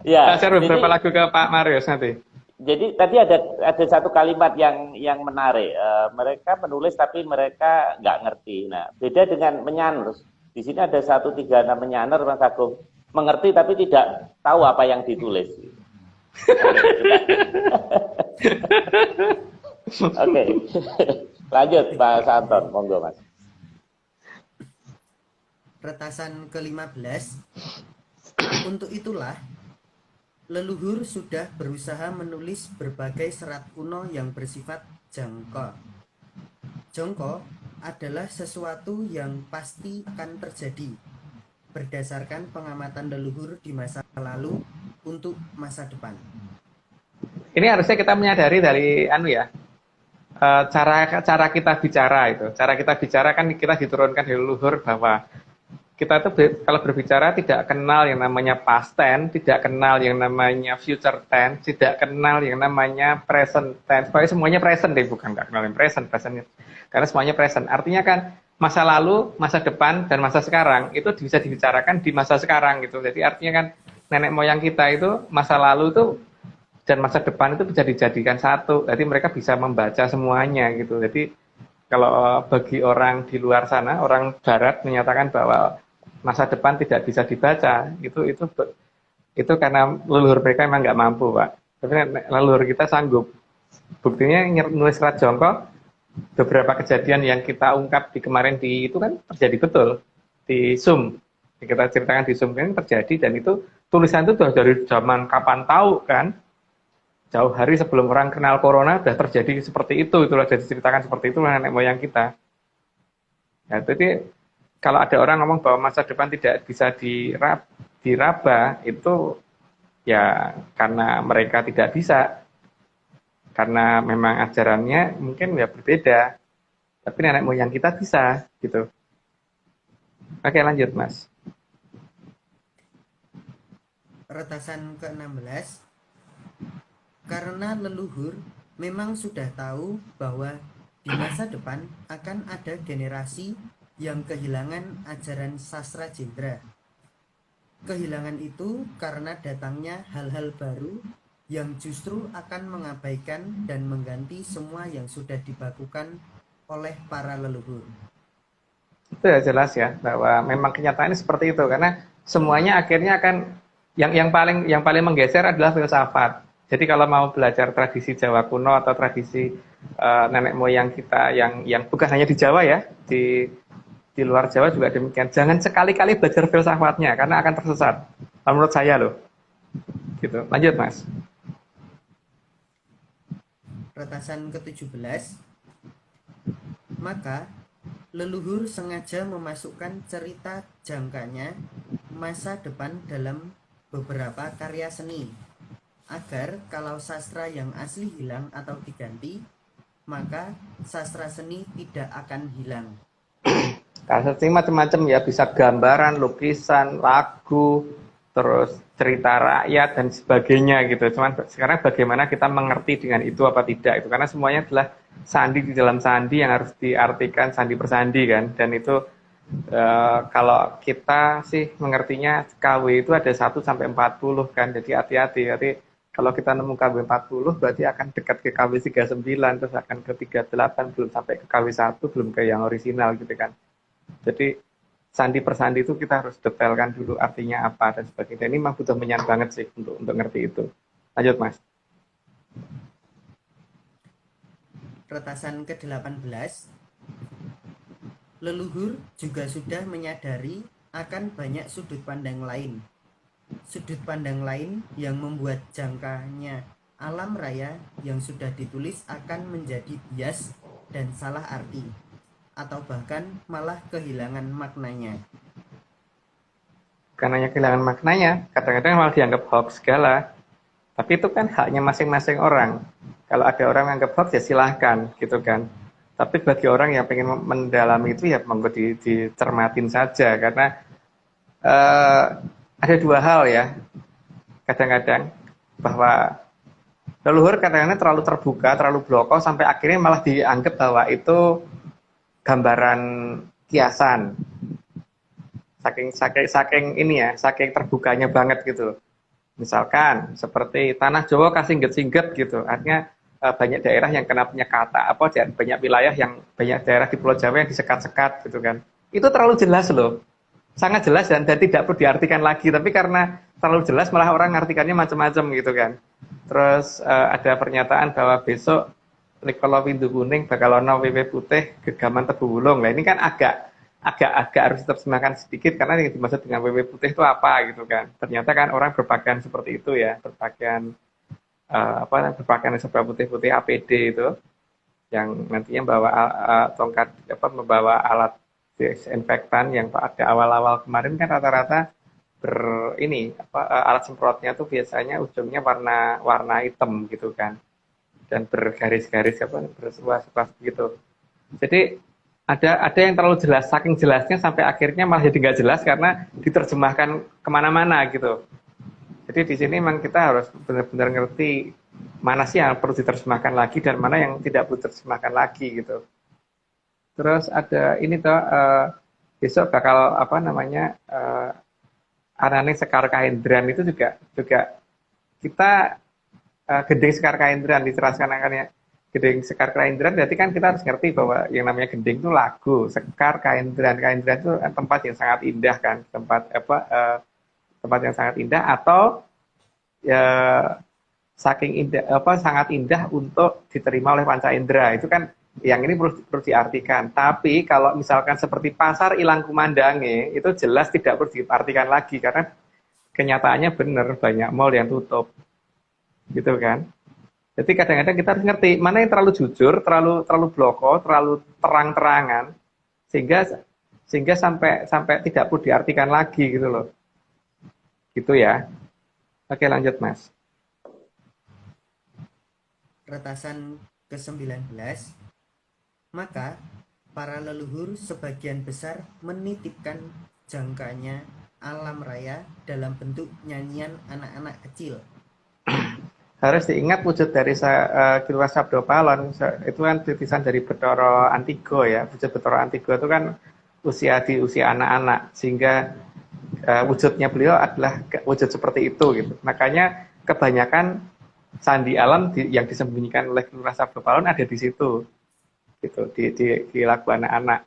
Ya, Tak share beberapa lagu ke Pak Marius nanti. jadi tadi ada satu kalimat yang menarik. Mereka menulis tapi mereka nggak ngerti. Nah, beda dengan menyanur. Di sini ada 136 menyanur, Mas Agung. Mengerti tapi tidak tahu apa yang ditulis. Oke. Lanjut Pak Santon, monggo Mas. Retasan ke-15. Untuk itulah leluhur sudah berusaha menulis berbagai serat kuno yang bersifat jangka. Jangka adalah sesuatu yang pasti akan terjadi berdasarkan pengamatan leluhur di masa lalu untuk masa depan. Ini harusnya kita menyadari dari cara kita bicara itu. Cara kita bicara kan kita diturunkan dari leluhur bahwa kita tuh kalau berbicara tidak kenal yang namanya past tense, tidak kenal yang namanya future tense, tidak kenal yang namanya present tense. Pokoknya semuanya present deh, bukan nggak kenal yang present. Karena semuanya present. Artinya kan masa lalu, masa depan, dan masa sekarang itu bisa dibicarakan di masa sekarang gitu. Jadi artinya kan nenek moyang kita itu masa lalu itu dan masa depan itu bisa dijadikan satu. Jadi mereka bisa membaca semuanya gitu. Jadi kalau bagi orang di luar sana, orang barat menyatakan bahwa masa depan tidak bisa dibaca, itu karena leluhur mereka memang nggak mampu, Pak. Tapi leluhur kita sanggup. Buktinya nulis serat jongkok, beberapa kejadian yang kita ungkap kemarin itu kan terjadi betul di Zoom. Kita ceritakan di Zoom kan terjadi, dan itu tulisan itu sudah dari zaman kapan tahu kan? Jauh hari sebelum orang kenal corona sudah terjadi seperti itu, itulah jadi diceritakan seperti itulah nenek moyang kita. Nah, jadi kalau ada orang ngomong bahwa masa depan tidak bisa diraba, itu ya karena mereka tidak bisa, karena memang ajarannya mungkin ya berbeda, tapi nenek moyang kita bisa gitu. Oke, lanjut Mas. Retasan ke-16. Karena leluhur memang sudah tahu bahwa di masa depan akan ada generasi yang kehilangan ajaran sastra jendra. Kehilangan itu karena datangnya hal-hal baru yang justru akan mengabaikan dan mengganti semua yang sudah dibakukan oleh para leluhur. Itu ya jelas ya bahwa memang kenyataannya seperti itu, karena semuanya akhirnya akan yang paling menggeser adalah filsafat. Jadi kalau mau belajar tradisi Jawa kuno atau tradisi nenek moyang kita yang bukan hanya di Jawa ya, di luar Jawa juga demikian. Jangan sekali-kali belajar filsafatnya karena akan tersesat. Menurut saya loh. Gitu. Lanjut Mas. Retasan ke-17. Maka leluhur sengaja memasukkan cerita jangkanya masa depan dalam beberapa karya seni, agar kalau sastra yang asli hilang atau diganti, maka sastra seni tidak akan hilang. Sastra seni macam-macam ya, bisa gambaran, lukisan, lagu, terus cerita rakyat dan sebagainya gitu. Cuman sekarang bagaimana kita mengerti dengan itu apa tidak itu, karena semuanya adalah sandi di dalam sandi yang harus diartikan sandi per sandi kan. Dan itu kalau kita sih mengertinya KW itu ada 1 sampai 40 kan. Jadi hati-hati. Jadi kalau kita nemu KW 40 berarti akan dekat ke KW 39, terus akan ke 38, belum sampai ke KW 1, belum ke yang orisinal gitu kan. Jadi sandi per sandi itu kita harus detailkan dulu artinya apa dan sebagainya. Ini memang butuh menyan banget sih untuk ngerti itu. Lanjut Mas. Retasan ke-18. leluhur juga sudah menyadari akan banyak sudut pandang lain. Sudut pandang lain yang membuat jangkanya alam raya yang sudah ditulis akan menjadi bias dan salah arti, atau bahkan malah kehilangan maknanya. Karena kehilangan maknanya, kadang-kadang malah dianggap hoax segala. Tapi itu kan haknya masing-masing orang. Kalau ada orang anggap hoax ya silahkan gitu kan. Tapi bagi orang yang pengen mendalami itu ya monggo dicermatin saja karena ada dua hal ya. Kadang-kadang bahwa leluhur kadang-kadang terlalu terbuka, terlalu bloko sampai akhirnya malah dianggap bahwa itu gambaran kiasan. Saking ini ya, saking terbukanya banget gitu. Misalkan seperti tanah Jawa kasih singget-singget gitu, artinya banyak daerah yang kena penyekatan, banyak wilayah yang banyak daerah di Pulau Jawa yang disekat-sekat gitu kan. Itu terlalu jelas loh, sangat jelas dan tidak perlu diartikan lagi. Tapi karena terlalu jelas malah orang ngartikannya macam-macam gitu kan. Terus ada pernyataan bahwa besok Rikala Windu Kuning bakal ono wewe putih gegaman tebu wulung. Nah ini kan agak harus diterjemahkan sedikit karena yang dimaksud dengan WW putih itu apa gitu kan. Ternyata kan orang berpakaian seperti itu ya, berpakaian serba putih-putih APD itu yang nantinya bawa tongkat membawa alat disinfektan yang pada awal-awal kemarin kan rata-rata alat semprotnya tuh biasanya ujungnya warna hitam gitu kan. Dan bergaris-garis bersuas-suas gitu. Jadi ada yang terlalu jelas, saking jelasnya sampai akhirnya malah jadi nggak jelas karena diterjemahkan kemana-mana gitu. Jadi di sini memang kita harus benar-benar ngerti mana sih yang perlu diterjemahkan lagi dan mana yang tidak perlu diterjemahkan lagi gitu. Terus ada ini tuh besok bakal Anane Sekar Kahendran itu juga kita gending Sekar Kahendran diceraskan akannya. Gending Sekar Kaindran, berarti kan kita harus ngerti bahwa yang namanya gending itu lagu. Sekar Kaindran itu tempat yang sangat indah kan, tempat yang sangat indah atau ya saking indah sangat indah untuk diterima oleh panca indera. Itu kan yang ini perlu diartikan. Tapi kalau misalkan seperti pasar ilang kumandange itu jelas tidak perlu diartikan lagi karena kenyataannya benar banyak mall yang tutup. Gitu kan? Jadi kadang-kadang kita harus ngerti mana yang terlalu jujur, terlalu bloko, terlalu terang-terangan, sehingga sampai tidak perlu diartikan lagi gitu loh. Gitu ya. Oke lanjut Mas. Retasan ke-19, maka para leluhur sebagian besar menitipkan jangkanya alam raya dalam bentuk nyanyian anak-anak kecil. Harus diingat wujud dari Kilwa Sabdo Palon itu kan titisan dari Bathara Antigo ya. Wujud Bathara Antigo itu kan di usia anak-anak sehingga wujudnya beliau adalah wujud seperti itu gitu. Makanya kebanyakan sandi alam yang disembunyikan oleh Kilwa Sabdo Palon ada di situ. Gitu di lagu anak-anak.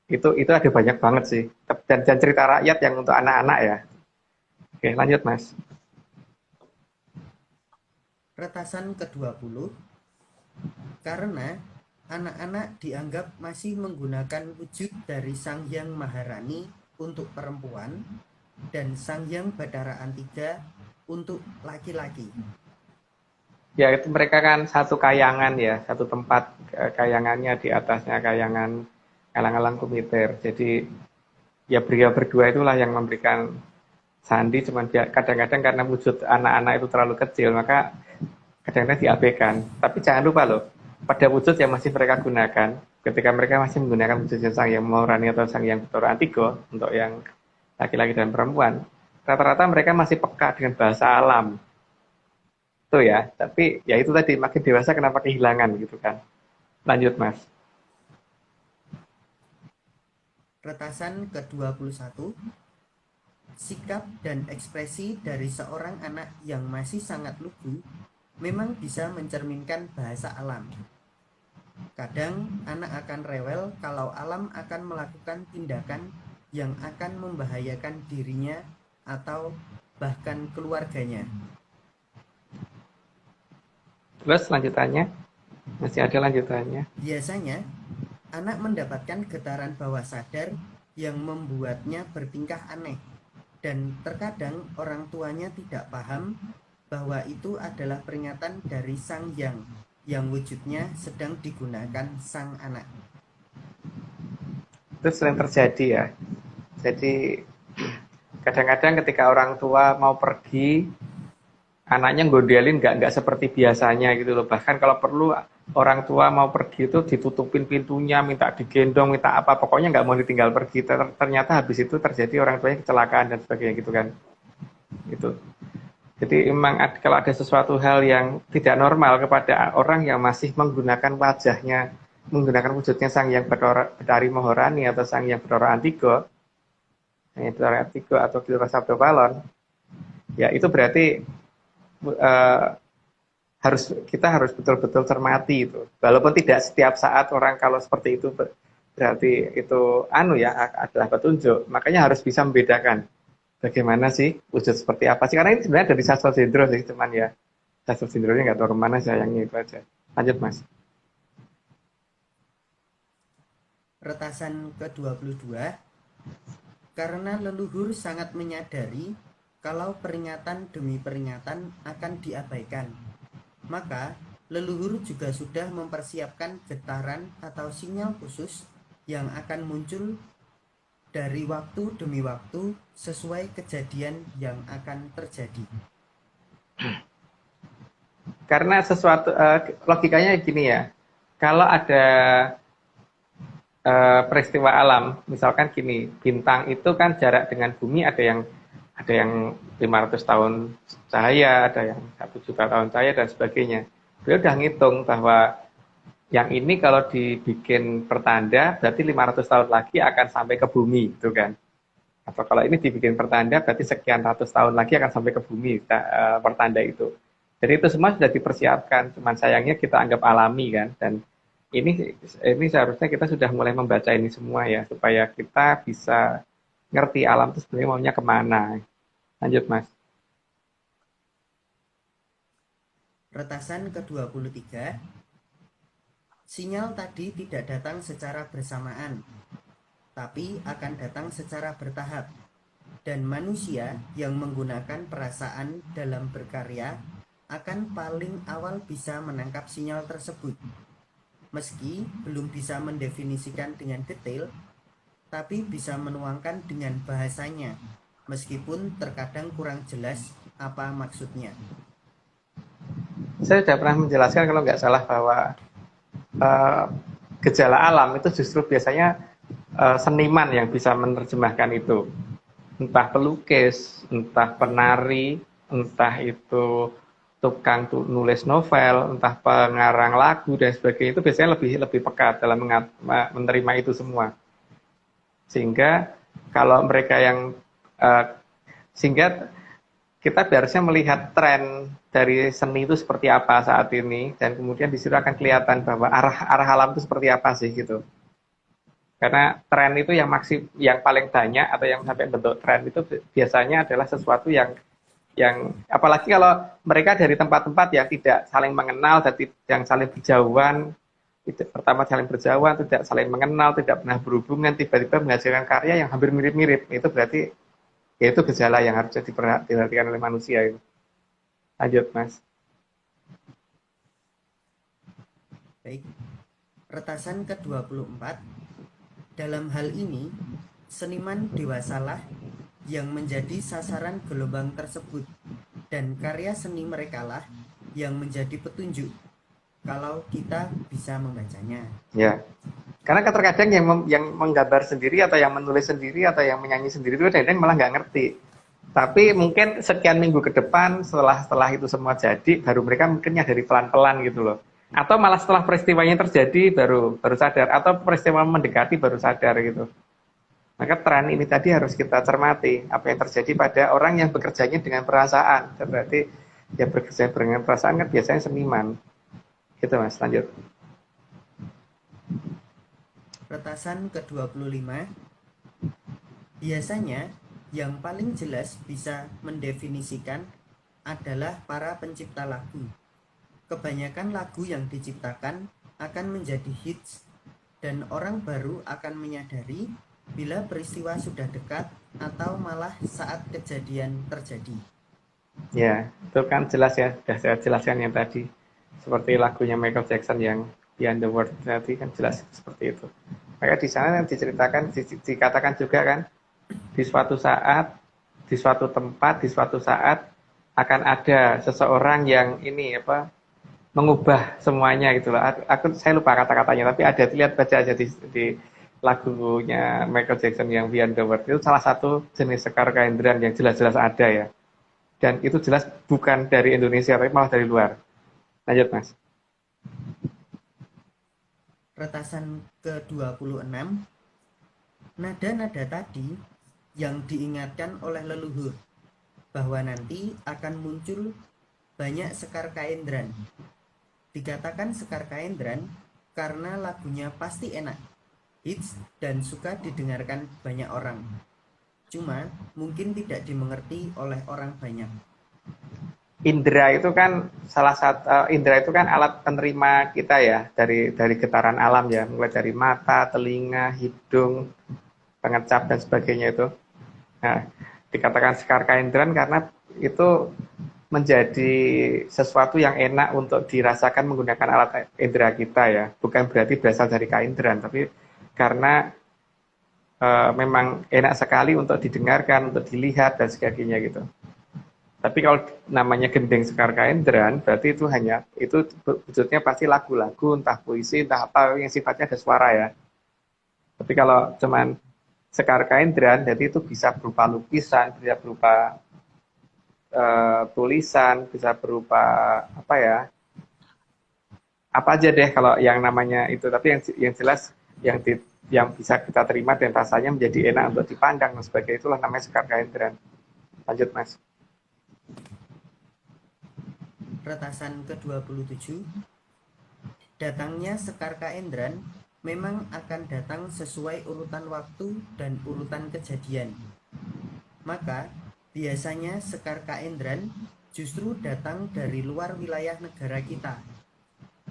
Itu ada banyak banget sih. Dan cerita rakyat yang untuk anak-anak ya. Oke, lanjut Mas. Retasan ke-20, karena anak-anak dianggap masih menggunakan wujud dari Sang Hyang Maharani untuk perempuan dan Sang Hyang Bathara Antiga untuk laki-laki. Ya itu mereka kan satu kayangan ya, satu tempat kayangannya di atasnya kayangan alang-alang kumiter. Jadi ya beliau berdua itulah yang memberikan sandi, cuman kadang-kadang karena wujud anak-anak itu terlalu kecil maka kadang-kadang diabaikan. Tapi jangan lupa loh, pada wujud yang masih mereka gunakan, ketika mereka masih menggunakan wujud Sang Hyang Maharani atau Sang Hyang Bathara Antiga untuk yang laki-laki dan perempuan, rata-rata mereka masih peka dengan bahasa alam. Itu ya, tapi ya itu tadi makin dewasa kenapa kehilangan gitu kan. Lanjut Mas. Retasan ke-21, sikap dan ekspresi dari seorang anak yang masih sangat lugu memang bisa mencerminkan bahasa alam. Kadang anak akan rewel kalau alam akan melakukan tindakan yang akan membahayakan dirinya atau bahkan keluarganya. Terus lanjutannya, masih ada lanjutannya. Biasanya anak mendapatkan getaran bawah sadar yang membuatnya bertingkah aneh, dan terkadang orang tuanya tidak paham bahwa itu adalah peringatan dari Sang Hyang yang wujudnya sedang digunakan sang anak. Itu sering terjadi ya. Jadi kadang-kadang ketika orang tua mau pergi, anaknya nggodelin nggak seperti biasanya gitu loh. Bahkan kalau perlu orang tua mau pergi itu ditutupin pintunya, minta digendong, minta apa, pokoknya nggak mau ditinggal pergi. Ternyata habis itu terjadi orang tuanya kecelakaan dan sebagainya gitu kan. Gitu. Jadi memang kalau ada sesuatu hal yang tidak normal kepada orang yang masih menggunakan wajahnya, menggunakan wujudnya Sang Hyang Bathari Mahorani atau Sang Hyang Bathara Antiga, atau Kilura Sabdo Palon, ya itu berarti kita harus betul-betul cermati itu. Walaupun tidak setiap saat orang kalau seperti itu berarti itu adalah petunjuk. Makanya harus bisa membedakan bagaimana sih wujud seperti apa sih, karena ini sebenarnya dari Sastro Sindro sih, cuman ya Sastro Sindronya nggak tahu kemana, sayangnya itu aja. Lanjut Mas. Retasan ke-22, karena leluhur sangat menyadari kalau peringatan demi peringatan akan diabaikan, maka leluhur juga sudah mempersiapkan getaran atau sinyal khusus yang akan muncul dari waktu demi waktu sesuai kejadian yang akan terjadi. Karena sesuatu logikanya gini ya, kalau ada peristiwa alam, misalkan gini, bintang itu kan jarak dengan bumi ada yang 500 tahun cahaya, ada yang 1 juta tahun cahaya dan sebagainya. Beliau udah ngitung bahwa yang ini kalau dibikin pertanda berarti 500 tahun lagi akan sampai ke bumi, gitu kan. Atau kalau ini dibikin pertanda berarti sekian ratus tahun lagi akan sampai ke bumi pertanda itu. Jadi itu semua sudah dipersiapkan, cuman sayangnya kita anggap alami kan. Dan ini seharusnya kita sudah mulai membaca ini semua ya, supaya kita bisa ngerti alam itu sebenarnya maunya kemana. Lanjut Mas. Retasan ke-23, sinyal tadi tidak datang secara bersamaan, tapi akan datang secara bertahap, dan manusia yang menggunakan perasaan dalam berkarya akan paling awal bisa menangkap sinyal tersebut. Meski belum bisa mendefinisikan dengan detail, tapi bisa menuangkan dengan bahasanya, meskipun terkadang kurang jelas apa maksudnya. Saya sudah pernah menjelaskan kalau nggak salah bahwa gejala alam itu justru biasanya seniman yang bisa menerjemahkan itu. Entah pelukis, entah penari, entah itu tukang nulis novel, entah pengarang lagu dan sebagainya, itu biasanya lebih peka dalam menerima itu semua. Sehingga kalau mereka yang sehingga kita harusnya melihat tren dari seni itu seperti apa saat ini, dan kemudian di situ akan kelihatan bahwa arah alam itu seperti apa sih gitu. Karena tren itu yang paling banyak atau yang sampai bentuk tren itu biasanya adalah sesuatu yang apalagi kalau mereka dari tempat-tempat yang tidak saling mengenal dan yang saling berjauhan, pertama saling berjauhan, tidak saling mengenal, tidak pernah berhubungan, tiba-tiba menghasilkan karya yang hampir mirip-mirip, itu berarti yaitu gejala yang harus diperhatikan oleh manusia itu. Lanjut Mas. Baik, retasan ke-24, dalam hal ini seniman dewasalah yang menjadi sasaran gelombang tersebut, dan karya seni merekalah yang menjadi petunjuk kalau kita bisa membacanya. Ya, karena terkadang yang menggambar sendiri atau yang menulis sendiri atau yang menyanyi sendiri itu kadang malah nggak ngerti. Tapi mungkin sekian minggu ke depan setelah itu semua jadi, baru mereka mungkin nyadari pelan-pelan gitu loh. Atau malah setelah peristiwanya terjadi baru sadar, atau peristiwa mendekati baru sadar gitu. Maka tren ini tadi harus kita cermati apa yang terjadi pada orang yang bekerjanya dengan perasaan. Berarti yang bekerja dengan perasaan kan biasanya seniman. Gitu Mas, lanjut. Retasan ke-25, biasanya yang paling jelas bisa mendefinisikan adalah para pencipta lagu. Kebanyakan lagu yang diciptakan akan menjadi hits dan orang baru akan menyadari bila peristiwa sudah dekat atau malah saat kejadian terjadi. Ya, itu kan jelas ya, sudah saya jelaskan yang tadi. Seperti lagunya Michael Jackson yang Beyond the World tadi kan jelas seperti itu. Maka di sana diceritakan, dikatakan juga kan, di suatu saat, di suatu tempat, di suatu saat akan ada seseorang yang ini apa mengubah semuanya gitu loh. Saya lupa kata-katanya, tapi ada, lihat baca aja di lagunya Michael Jackson yang Beyond the World, itu salah satu jenis sekar kaindran yang jelas-jelas ada ya. Dan itu jelas bukan dari Indonesia, tapi malah dari luar. Lanjut, Mas. Retasan ke-26, nada-nada tadi yang diingatkan oleh leluhur bahwa nanti akan muncul banyak sekar kaendran. Dikatakan sekar kaendran karena lagunya pasti enak, hits, dan suka didengarkan banyak orang. Cuma mungkin tidak dimengerti oleh orang banyak. Indra itu kan salah satu indra itu kan alat penerima kita ya dari getaran alam ya, mulai dari mata, telinga, hidung, pengecap dan sebagainya itu. Nah, dikatakan sekar kaindran karena itu menjadi sesuatu yang enak untuk dirasakan menggunakan alat indera kita ya. Bukan berarti berasal dari kaindran, tapi karena memang enak sekali untuk didengarkan, untuk dilihat dan sebagainya gitu. Tapi kalau namanya gendeng sekar kaindran, berarti itu hanya itu wujudnya pasti lagu-lagu, entah puisi, entah apa yang sifatnya ada suara ya. Tapi kalau cuman sekar kaindran, jadi itu bisa berupa lukisan, bisa berupa tulisan, bisa berupa apa ya? Apa aja deh kalau yang namanya itu. Tapi yang jelas yang bisa kita terima dan rasanya menjadi enak untuk dipandang dan sebagainya, itulah namanya sekar kaindran. Lanjut, Mas. Retasan ke-27, datangnya sekar kaendran memang akan datang sesuai urutan waktu dan urutan kejadian. Maka biasanya sekar kaendran justru datang dari luar wilayah negara kita,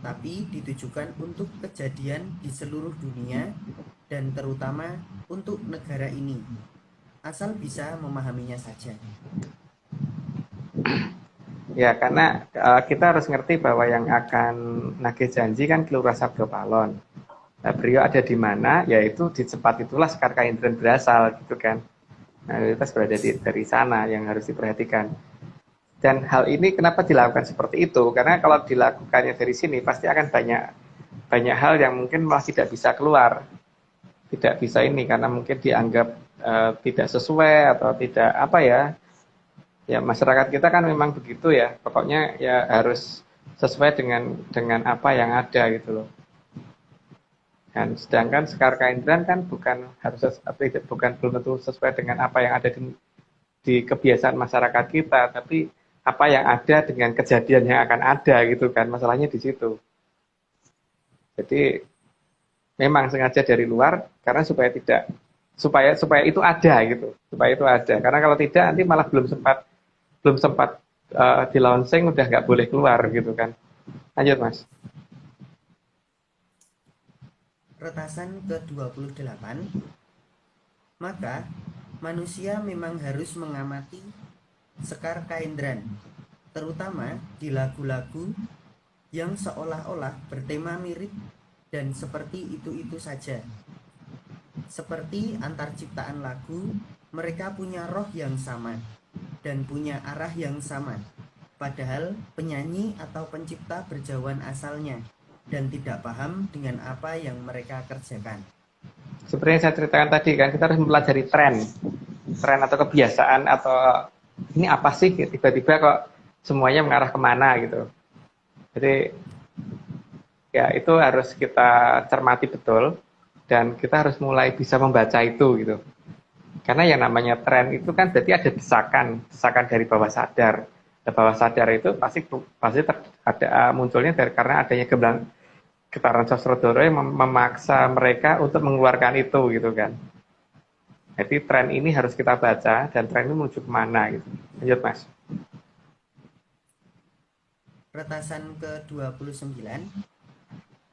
tapi ditujukan untuk kejadian di seluruh dunia dan terutama untuk negara ini, asal bisa memahaminya saja. Ya, karena kita harus ngerti bahwa yang akan nagih janji kan Kelurahan Sabdo Palon. Nah, beliau ada di mana, yaitu di tempat itulah sekar kaindran berasal, gitu kan. Nah, kita berada dari sana yang harus diperhatikan. Dan hal ini kenapa dilakukan seperti itu? Karena kalau dilakukannya dari sini, pasti akan banyak hal yang mungkin masih tidak bisa keluar. Tidak bisa ini, karena mungkin dianggap tidak sesuai atau tidak apa ya. Ya, masyarakat kita kan memang begitu ya. Pokoknya ya harus sesuai dengan apa yang ada gitu loh. Dan sedangkan sekar kaindran kan bukan belum tentu sesuai dengan apa yang ada di kebiasaan masyarakat kita, tapi apa yang ada dengan kejadian yang akan ada gitu kan. Masalahnya di situ. Jadi memang sengaja dari luar karena supaya itu ada gitu. Supaya itu ada. Karena kalau tidak nanti malah belum sempat di launching udah nggak boleh keluar gitu kan. Lanjut, Mas. Retasan ke-28, maka manusia memang harus mengamati sekar kaindran, terutama di lagu-lagu yang seolah-olah bertema mirip dan seperti itu-itu saja. Seperti antar ciptaan lagu, mereka punya roh yang sama dan punya arah yang sama, padahal penyanyi atau pencipta berjauhan asalnya dan tidak paham dengan apa yang mereka kerjakan. Seperti yang saya ceritakan tadi kan, kita harus mempelajari tren atau kebiasaan atau ini apa sih tiba-tiba kok semuanya mengarah kemana gitu. Jadi ya itu harus kita cermati betul dan kita harus mulai bisa membaca itu gitu. Karena yang namanya tren itu kan berarti ada desakan dari bawah sadar. Nah, bawah sadar itu pasti ada munculnya karena adanya getaran sosrodoro yang memaksa mereka untuk mengeluarkan itu gitu kan. Jadi tren ini harus kita baca dan tren ini menuju kemana gitu. Lanjut, Mas. Retasan ke-29,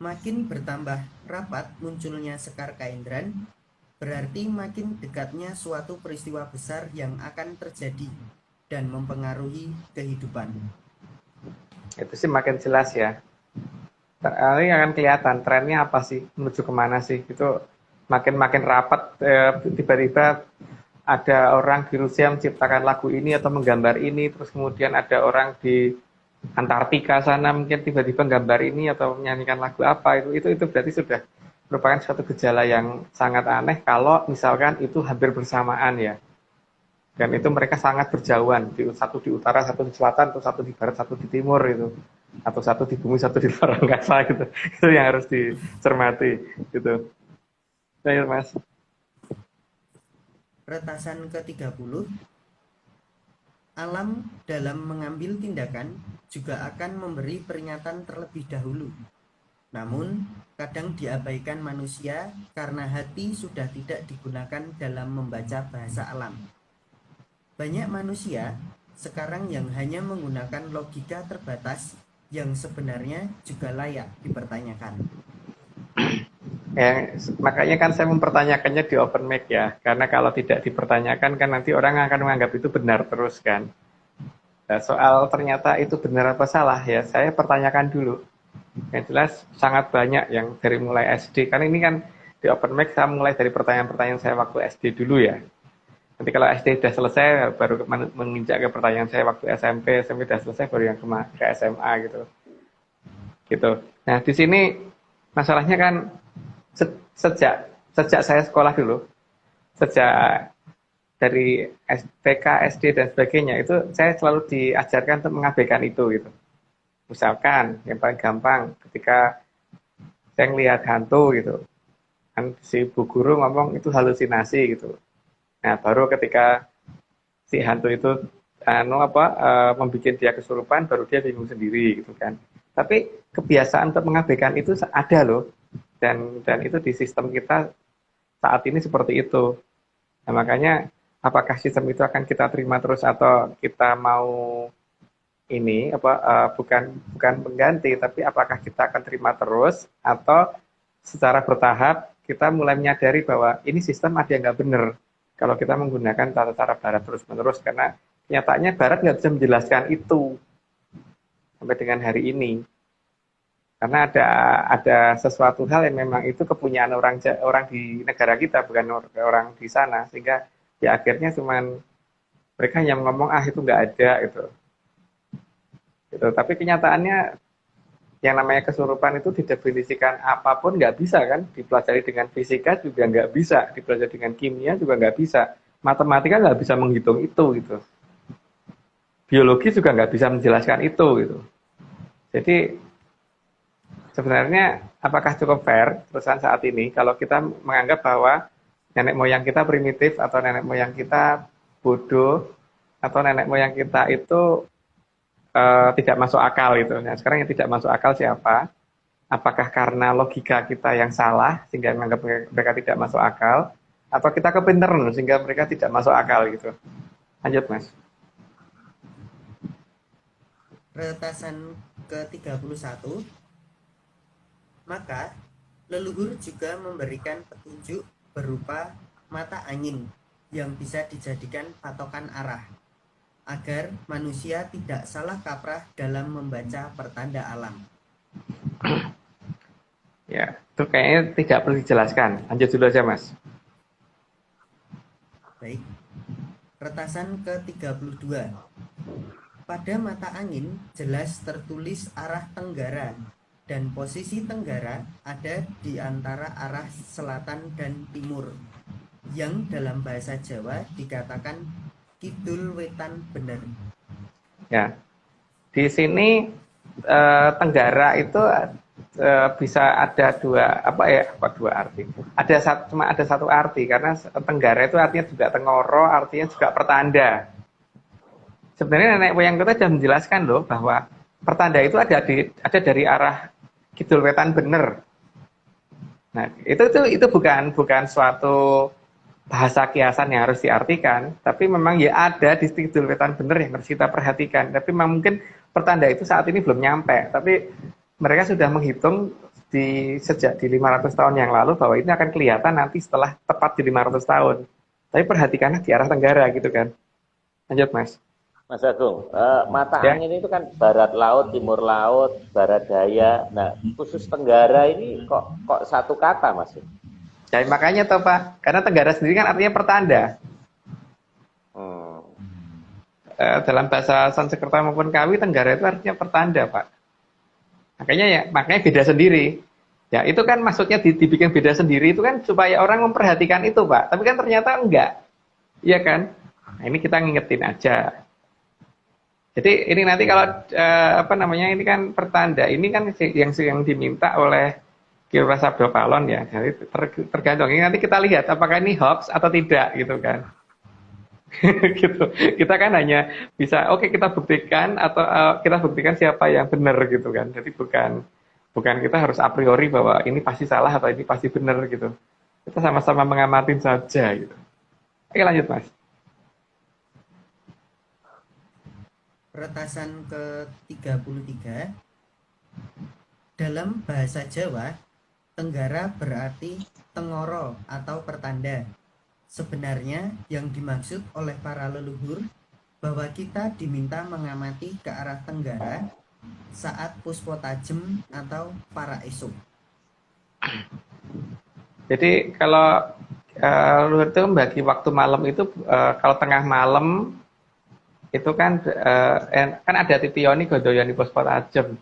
makin bertambah rapat munculnya sekar kaindran, berarti makin dekatnya suatu peristiwa besar yang akan terjadi dan mempengaruhi kehidupan. Itu sih makin jelas ya. Ini akan kelihatan trennya apa sih, menuju kemana sih. Itu makin rapat, tiba-tiba ada orang di Rusia menciptakan lagu ini atau menggambar ini, terus kemudian ada orang di Antartika sana mungkin tiba-tiba gambar ini atau menyanyikan lagu apa, itu berarti sudah merupakan suatu gejala yang sangat aneh kalau misalkan itu hampir bersamaan ya. Dan itu mereka sangat berjauhan, satu di utara, satu di selatan, atau satu di barat, satu di timur itu, atau satu di bumi, satu di luar angkasa gitu. Itu yang harus dicermati gitu. Baik, Mas. Retasan ke-30, alam dalam mengambil tindakan juga akan memberi peringatan terlebih dahulu. Namun, kadang diabaikan manusia karena hati sudah tidak digunakan dalam membaca bahasa alam. Banyak manusia sekarang yang hanya menggunakan logika terbatas yang sebenarnya juga layak dipertanyakan. Ya, makanya kan saya mempertanyakannya di open mic ya, karena kalau tidak dipertanyakan kan nanti orang akan menganggap itu benar terus kan. Nah, soal ternyata itu benar apa salah ya, saya pertanyakan dulu. Yang jelas sangat banyak yang dari mulai SD, karena ini kan di open mic saya mulai dari pertanyaan-pertanyaan saya waktu SD dulu ya. Nanti kalau SD sudah selesai, baru menginjak ke pertanyaan saya waktu SMP sudah selesai, baru yang ke SMA gitu. Gitu. Nah di sini masalahnya kan sejak saya sekolah dulu, sejak dari TK, SD dan sebagainya itu saya selalu diajarkan untuk mengabaikan itu gitu. Misalkan yang paling gampang ketika saya ngelihat hantu gitu, kan si bu guru ngomong itu halusinasi gitu. Nah, baru ketika si hantu itu membuat dia kesurupan, baru dia bingung sendiri gitu kan. Tapi kebiasaan untuk mengabaikan itu ada loh, dan itu di sistem kita saat ini seperti itu. Nah, makanya apakah sistem itu akan kita terima terus atau kita mau ini bukan mengganti, tapi apakah kita akan terima terus atau secara bertahap kita mulai menyadari bahwa ini sistem ada yang nggak benar. Kalau kita menggunakan tata cara barat terus-menerus, karena nyatanya barat nggak bisa menjelaskan itu sampai dengan hari ini. Karena ada sesuatu hal yang memang itu kepunyaan orang di negara kita, bukan orang di sana. Sehingga ya akhirnya cuman mereka yang ngomong, itu nggak ada gitu. Tapi kenyataannya yang namanya kesurupan itu didefinisikan apapun nggak bisa kan, dipelajari dengan fisika juga nggak bisa, dipelajari dengan kimia juga nggak bisa, matematika nggak bisa menghitung itu gitu, biologi juga nggak bisa menjelaskan itu gitu. Jadi sebenarnya apakah cukup fair terusan saat ini kalau kita menganggap bahwa nenek moyang kita primitif atau nenek moyang kita bodoh atau nenek moyang kita itu tidak masuk akal gitu. Nah, sekarang yang tidak masuk akal siapa? Apakah karena logika kita yang salah sehingga menganggap mereka tidak masuk akal, atau kita kepinteran sehingga mereka tidak masuk akal gitu? Lanjut, Mas. Retasan ke-31, maka leluhur juga memberikan petunjuk berupa mata angin yang bisa dijadikan patokan arah, agar manusia tidak salah kaprah dalam membaca pertanda alam. Ya, itu kayaknya tidak perlu dijelaskan. Lanjut dulu aja, Mas. Baik. Retasan ke-32. Pada mata angin jelas tertulis arah tenggara, dan posisi tenggara ada di antara arah selatan dan timur, yang dalam bahasa Jawa dikatakan kidul wetan bener. Ya, di sini tenggara itu bisa ada dua arti. Cuma ada satu arti, karena tenggara itu artinya juga tengoro, artinya juga pertanda. Sebenarnya nenek moyang kita sudah menjelaskan loh bahwa pertanda itu ada dari arah kidul wetan bener. Nah, itu bukan suatu bahasa kiasan yang harus diartikan, tapi memang ya ada di kidul wetan bener yang harus kita perhatikan. Tapi memang mungkin pertanda itu saat ini belum nyampe, tapi mereka sudah menghitung sejak di 500 tahun yang lalu bahwa ini akan kelihatan nanti setelah tepat di 500 tahun. Tapi perhatikanlah di arah tenggara gitu kan. Lanjut Mas. Mas Agung, mata Ya. angin itu kan barat laut, timur laut, barat daya. Nah, khusus tenggara ini kok satu kata, Mas? Ya makanya toh Pak, karena tenggara sendiri kan artinya pertanda. Dalam bahasa Sanskerta maupun Kawi, tenggara itu artinya pertanda Pak. Makanya beda sendiri. Ya itu kan maksudnya dibikin beda sendiri itu kan supaya orang memperhatikan itu Pak. Tapi kan ternyata enggak. Iya kan? Nah, ini kita ngingetin aja. Jadi ini nanti kalau ini kan pertanda. Ini kan yang diminta oleh Ki Sabdo Palon ya. Jadi tergantung. Ini nanti kita lihat apakah ini hoax atau tidak gitu kan. Gitu. Kita kan hanya bisa kita buktikan atau kita buktikan siapa yang benar gitu kan. Jadi bukan kita harus a priori bahwa ini pasti salah atau ini pasti benar gitu. Kita sama-sama mengamatin saja gitu. Oke lanjut Mas. Retasan ke-33. Dalam bahasa Jawa, tenggara berarti tengoro atau pertanda. Sebenarnya yang dimaksud oleh para leluhur bahwa kita diminta mengamati ke arah tenggara saat puspo tajem atau para esok. Jadi kalau leluhur itu membagi waktu malam itu kalau tengah malam itu kan ada titioni godoyoni puspo tajem.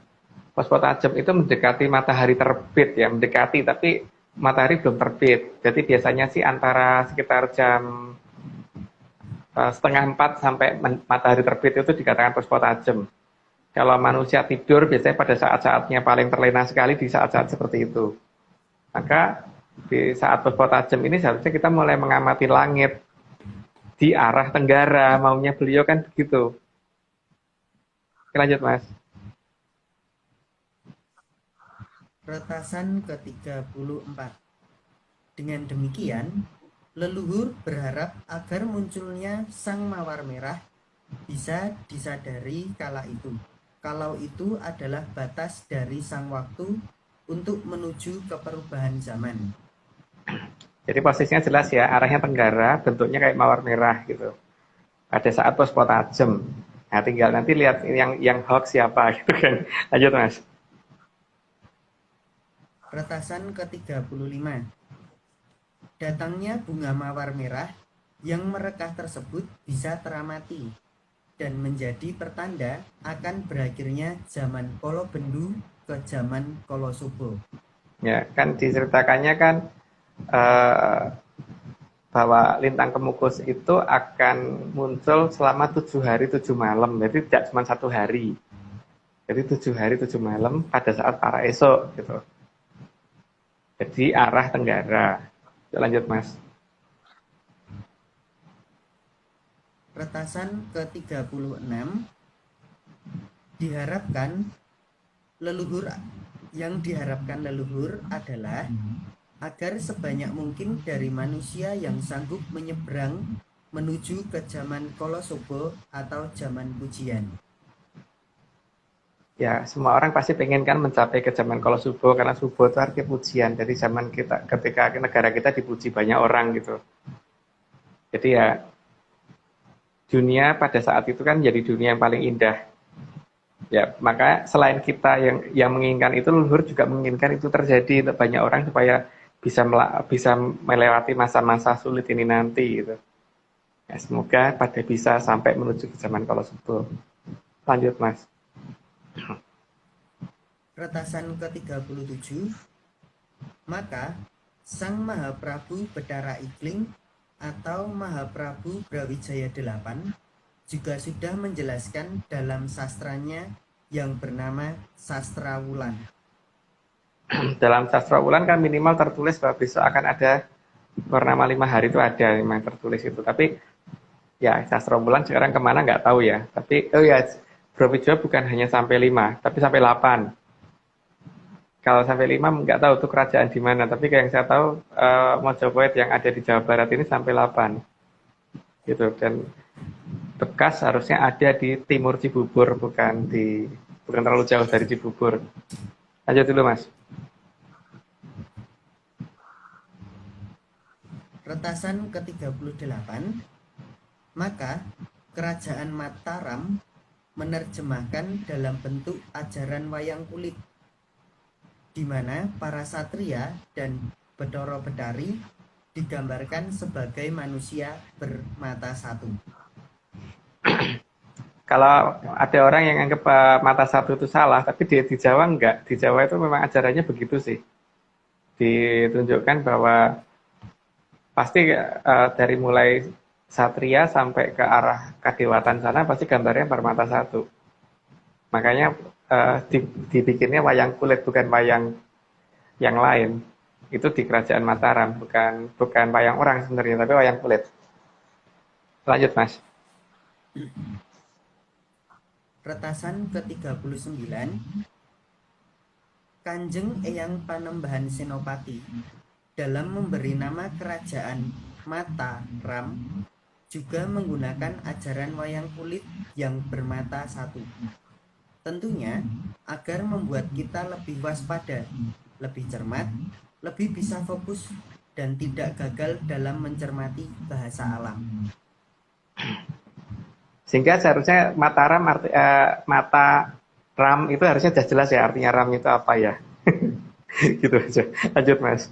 Puspo tajem itu mendekati matahari terbit ya, mendekati tapi matahari belum terbit. Jadi biasanya sih antara sekitar jam 3:30 sampai matahari terbit itu dikatakan puspo tajem. Kalau manusia tidur biasanya pada saat-saatnya paling terlena sekali di saat-saat seperti itu. Maka di saat puspo tajem ini seharusnya kita mulai mengamati langit di arah tenggara, maunya beliau kan begitu. Lanjut Mas. Retasan ke-34. Dengan demikian, leluhur berharap agar munculnya sang mawar merah bisa disadari kala itu. Kalau itu adalah batas dari sang waktu untuk menuju ke perubahan zaman. Jadi posisinya jelas ya, arahnya tenggara, bentuknya kayak mawar merah gitu. Pada saat puspo tajem. Nah, tinggal nanti lihat yang hoax siapa gitu kan. Lanjut Mas. Retasan ke-35. Datangnya bunga mawar merah yang merekah tersebut bisa teramati dan menjadi pertanda akan berakhirnya zaman Kolo Bendu ke zaman Kolo Subo. Ya, kan diceritakannya kan bahwa lintang kemukus itu akan muncul selama 7 hari 7 malam. Jadi tidak cuma 1 hari. Jadi 7 hari 7 malam pada saat para esok gitu. Jadi arah tenggara. Lanjut Mas. Retasan ke-36. Diharapkan leluhur adalah agar sebanyak mungkin dari manusia yang sanggup menyeberang menuju ke zaman Kolo Subo atau zaman pujian. Ya, semua orang pasti pengen kan mencapai ke zaman Kolo Subo karena Subo itu artinya pujian. Jadi zaman kita ketika negara kita dipuji banyak orang gitu. Jadi ya dunia pada saat itu kan jadi dunia yang paling indah. Ya, maka selain kita yang menginginkan itu, leluhur juga menginginkan itu terjadi untuk banyak orang supaya bisa melewati masa-masa sulit ini nanti gitu. Ya, semoga pada bisa sampai menuju ke zaman Kolo Subo. Lanjut Mas. Retasan ke-37. Maka Sang Mahaprabu Betara Ikling atau Mahaprabu Brawijaya VIII juga sudah menjelaskan dalam sastranya yang bernama Sastra Wulan. Dalam Sastra Wulan kan minimal tertulis bahwa besok akan ada purnama 5 hari itu ada memang tertulis itu. Tapi ya Sastra Wulan sekarang kemana nggak tahu ya. Tapi Brawijaya bukan hanya sampai 5, tapi sampai 8. Kalau sampai 5 nggak tahu itu kerajaan di mana. Tapi yang saya tahu Mojopahit yang ada di Jawa Barat ini sampai 8. Gitu. Dan bekas harusnya ada di timur Cibubur, bukan terlalu jauh dari Cibubur. Lanjut dulu Mas. Retasan ke-38, maka kerajaan Mataram menerjemahkan dalam bentuk ajaran wayang kulit, di mana para satria dan Bathara Bathari digambarkan sebagai manusia bermata satu. Kalau ada orang yang anggap mata satu itu salah, tapi di Jawa enggak. Di Jawa itu memang ajarannya begitu sih. Ditunjukkan bahwa pasti dari mulai satria sampai ke arah kadewatan sana pasti gambarnya bermata satu. Makanya dibikinnya wayang kulit, bukan wayang yang lain. Itu di kerajaan Mataram, bukan wayang orang sebenarnya, tapi wayang kulit. Lanjut, Mas. Retasan ke-39, Kanjeng Eyang Panembahan Senopati dalam memberi nama kerajaan Mataram juga menggunakan ajaran wayang kulit yang bermata satu. Tentunya agar membuat kita lebih waspada, lebih cermat, lebih bisa fokus, dan tidak gagal dalam mencermati bahasa alam. Sehingga seharusnya Mataram mata ram itu harusnya sudah jelas ya artinya ram itu apa ya. Gitu aja. Lanjut, Mas.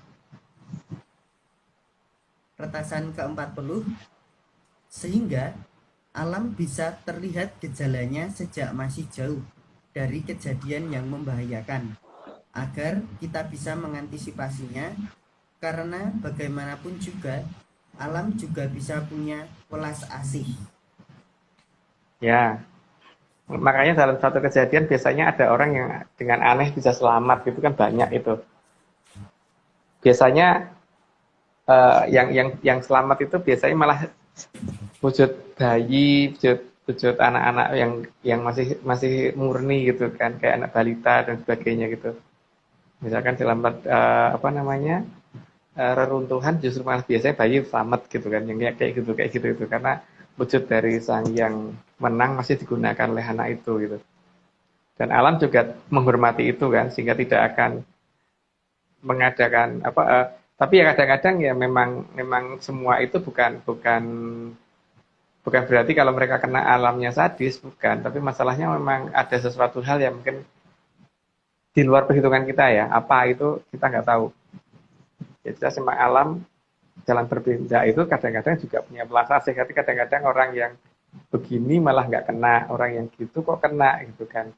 Retasan ke-40, sehingga alam bisa terlihat gejalanya sejak masih jauh dari kejadian yang membahayakan, agar kita bisa mengantisipasinya, karena bagaimanapun juga alam juga bisa punya welas asih. Ya, makanya dalam satu kejadian biasanya ada orang yang dengan aneh bisa selamat, gitu kan banyak itu. Biasanya yang selamat itu biasanya malah wujud bayi, wujud anak-anak yang masih murni gitu kan, kayak anak balita dan sebagainya gitu. Misalkan selamat reruntuhan justru malah biasanya bayi selamat gitu kan, yang kayak gitu itu karena wujud dari sang yang menang masih digunakan oleh anak itu gitu. Dan alam juga menghormati itu kan, sehingga tidak akan mengadakan tapi ya kadang-kadang ya memang semua itu bukan berarti kalau mereka kena alamnya sadis, bukan, tapi masalahnya memang ada sesuatu hal yang mungkin di luar perhitungan kita ya, apa itu kita nggak tahu. Ya jelas memang alam jalan berbeda itu kadang-kadang juga punya belas asih. Tapi kadang-kadang orang yang begini malah nggak kena, orang yang gitu kok kena gitu kan.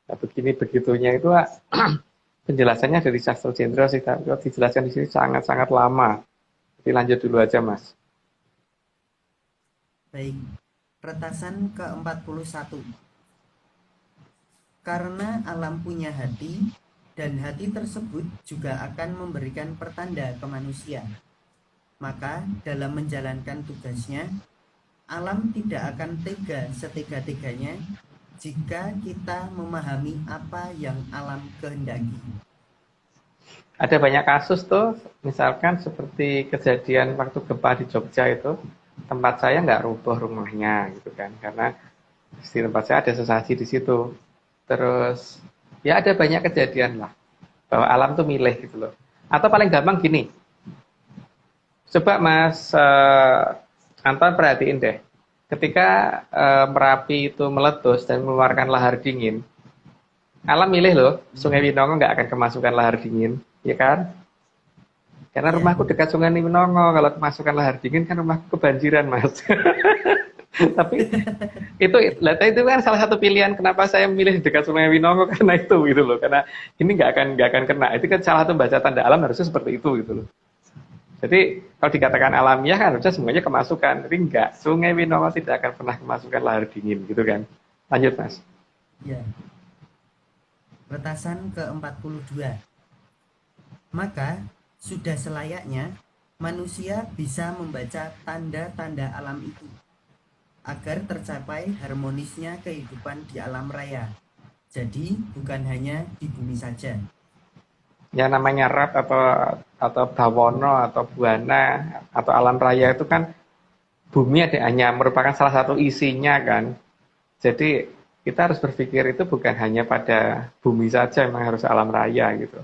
Nah, begini begitunya itu penjelasannya dari Sastro Jendra sih, tapi dijelaskan di sini sangat-sangat lama. Jadi lanjut dulu aja, Mas. Baik, retasan ke-41. Karena alam punya hati, dan hati tersebut juga akan memberikan pertanda ke manusia. Maka dalam menjalankan tugasnya, alam tidak akan tega setega-teganya jika kita memahami apa yang alam kehendaki. Ada banyak kasus tuh, misalkan seperti kejadian waktu gempa di Jogja itu, tempat saya nggak rubuh rumahnya gitu kan, karena di tempat saya ada sesaji di situ. Terus ya ada banyak kejadian lah, bahwa alam tuh milih gitu loh. Atau paling gampang gini, coba Mas Anton perhatiin deh, ketika Merapi itu meletus dan mengeluarkan lahar dingin, alam milih loh, Sungai Winongo nggak akan kemasukan lahar dingin, ya kan? Karena rumahku dekat Sungai Winongo, kalau kemasukan lahar dingin kan rumahku kebanjiran, Mas. Tapi itu kan salah satu pilihan kenapa saya memilih dekat Sungai Winongo, karena itu gitu loh, karena ini nggak akan kena. Itu kan salah satu baca tanda alam harusnya seperti itu gitu loh. Jadi kalau dikatakan alamiah kan harusnya semuanya kemasukan, tapi enggak, Sungai Winongo tidak akan pernah kemasukan lahar dingin gitu kan. Lanjut, Mas. Ya. Retasan ke-42. Maka sudah selayaknya manusia bisa membaca tanda-tanda alam itu, agar tercapai harmonisnya kehidupan di alam raya. Jadi bukan hanya di bumi saja. Yang namanya rap atau bawono atau buana atau alam raya itu kan bumi hanya merupakan salah satu isinya kan. Jadi kita harus berpikir itu bukan hanya pada bumi saja, memang harus alam raya gitu.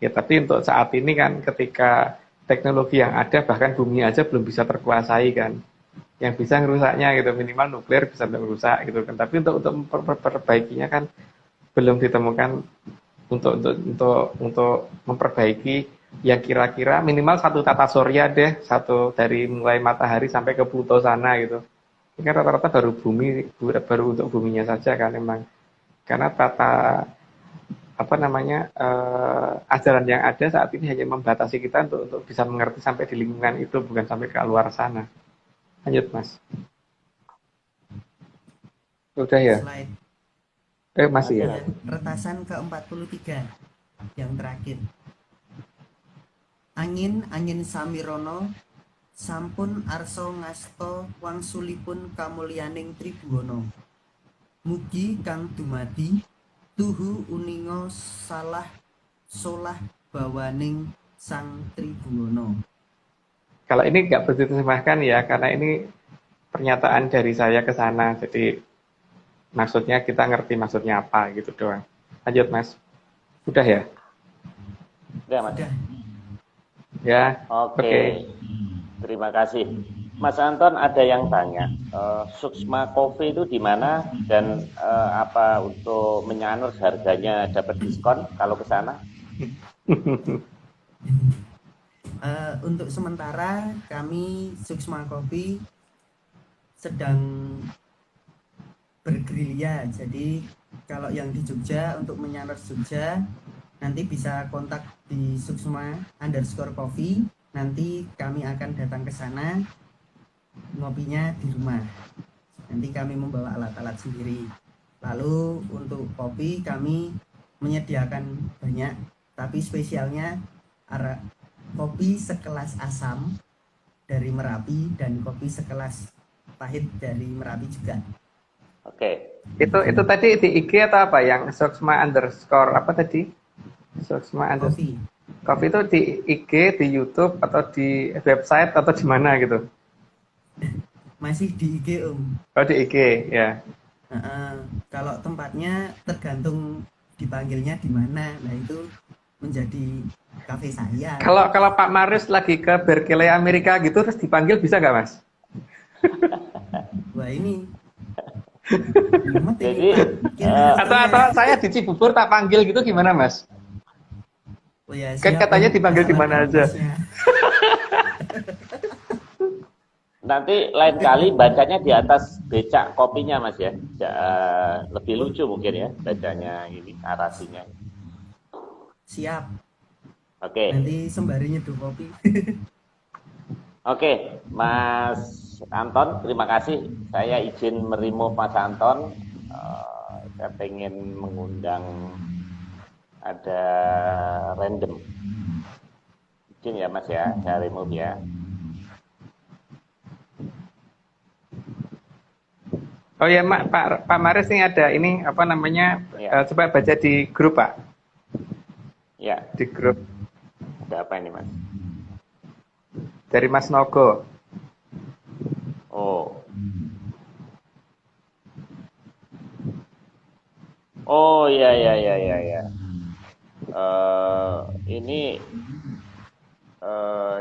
Ya tapi untuk saat ini kan ketika teknologi yang ada, bahkan bumi aja belum bisa terkuasai kan. Yang bisa ngerusaknya gitu, minimal nuklir bisa merusak gitu kan. Tapi untuk memperbaikinya kan belum ditemukan untuk memperbaiki yang kira-kira minimal satu tata surya deh, satu dari mulai matahari sampai ke Pluto sana gitu. Ini kan rata-rata baru untuk buminya saja kan memang. Karena ajaran yang ada saat ini hanya membatasi kita untuk bisa mengerti sampai di lingkungan itu, bukan sampai ke luar sana. Lanjut Mas. Udah ya? Masih ya? Retasan ke-43 yang terakhir. Angin samirono sampun arso ngasto wangsulipun kamulyaning Tribhuwana. Mugi kang dumadi tuhu uninga solah bawaning Sang Tribhuwana. Kalau ini nggak begitu diterjemahkan ya, karena ini pernyataan dari saya ke sana. Jadi maksudnya kita ngerti maksudnya apa gitu doang. Lanjut Mas. Udah ya? Udah Mas. Udah. Ya. Oke. Terima kasih. Mas Anton ada yang tanya, Suksma Coffee itu di mana dan apa untuk menyanur harganya dapat diskon kalau ke sana? Untuk sementara kami Suksma Coffee sedang bergerilya. Jadi kalau yang di Jogja untuk menyanur Jogja nanti bisa kontak di Suksma_coffee. Nanti kami akan datang ke sana, ngopinya di rumah. Nanti kami membawa alat-alat sendiri. Lalu untuk kopi kami menyediakan banyak, tapi spesialnya kopi sekelas asam dari Merapi dan kopi sekelas pahit dari Merapi juga. Oke. Itu tadi di IG atau apa yang Suksma_ apa tadi? Suksma_ Coffee itu di IG, di YouTube atau di website atau di mana gitu? Masih di IG Om. Oh di IG ya. Kalau tempatnya tergantung dipanggilnya di mana. Nah itu menjadi kafe saya. Kalau Pak Marius lagi ke Berkeley Amerika gitu terus dipanggil bisa nggak Mas? Wah ini. Jadi atau saya di Cibubur tak panggil gitu gimana Mas? Oh ya, kan katanya dipanggil di mana aja. Nanti lain kali bacanya di atas becak kopinya Mas ya. Lebih lucu mungkin ya bacanya ini narasinya. Siap. Oke. Nanti sembari nyeduh kopi. Oke, Mas Anton, terima kasih. Saya izin merimove Mas Anton. Saya pengen mengundang ada random. Izin ya Mas ya, saya remove ya. Oh ya Pak Maris ini ada ini apa namanya ya. Coba baca di grup Pak. Ya. Di grup. Ada apa ini Mas? Dari Mas Nogo. Oh. Oh ya. Ini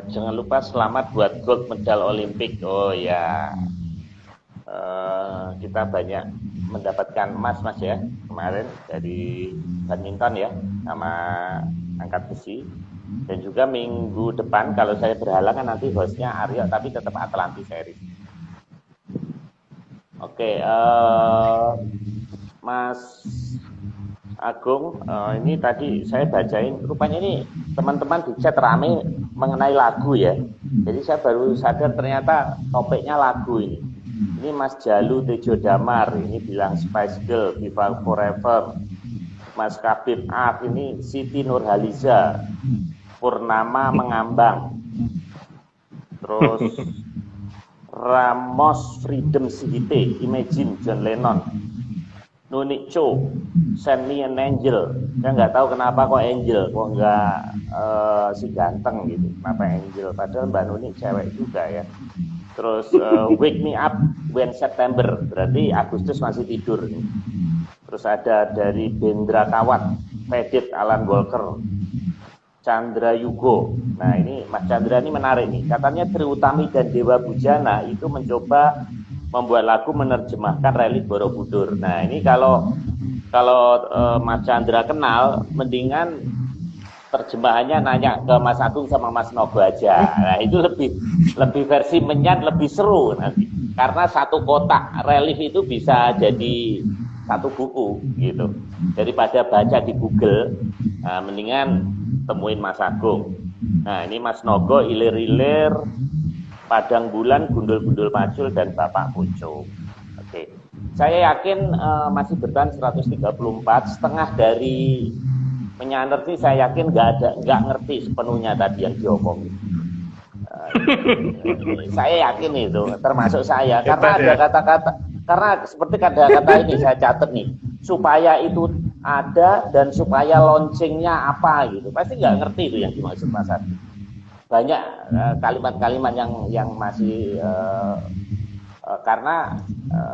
jangan lupa selamat buat gold medal Olimpik. Oh ya. Kita banyak mendapatkan emas Mas ya kemarin dari badminton ya sama angkat besi. Dan juga minggu depan kalau saya berhalangan nanti hostnya Aryo tapi tetap Atlantis Series. Oke, Mas Agung, ini tadi saya bacain, rupanya ini teman-teman di chat rame mengenai lagu ya. Jadi saya baru sadar ternyata topiknya lagu ini. Ini Mas Jalu Tejo Damar, ini bilang Spice Girl, Viva Forever. Mas Kabib Art, ini Siti Nurhaliza, Purnama Mengambang. Terus Ramos Freedom Sihite, Imagine John Lennon. Nunik Cho, Send Me an Angel. Saya nggak tahu kenapa kok Angel, kok nggak si ganteng gitu. Kenapa Angel? Padahal Mbak Nunik cewek juga ya. Terus Wake Me Up When September, berarti Agustus masih tidur. Terus ada dari Bendra Kawat, Fedit Alan Walker. Chandra Yugo. Nah ini Mas Chandra ini menarik nih. Katanya Trie Utami dan Dewa Bujana itu mencoba membuat lagu menerjemahkan Relik Borobudur. Nah ini kalau Mas Chandra kenal, mendingan terjemahannya nanya ke Mas Agung sama Mas Nogo aja. Nah itu lebih versi menyan, lebih seru nanti. Karena satu kotak relief itu bisa jadi satu buku gitu. Daripada baca di Google, nah, mendingan temuin Mas Agung. Nah ini Mas Nogo, Ilir-ilir, Padang Bulan, Gundul-gundul Macul, dan Bapak Pucuk. Oke, saya yakin masih bertahan 134, setengah dari menyaner sih saya yakin nggak ngerti sepenuhnya tadi yang diomongin. Saya yakin itu, termasuk saya, karena ada kata-kata, karena seperti kata-kata ini saya catat nih, supaya itu ada dan supaya launchingnya apa gitu, pasti nggak ngerti itu yang dimaksud Mas Adi. Banyak kalimat-kalimat yang masih karena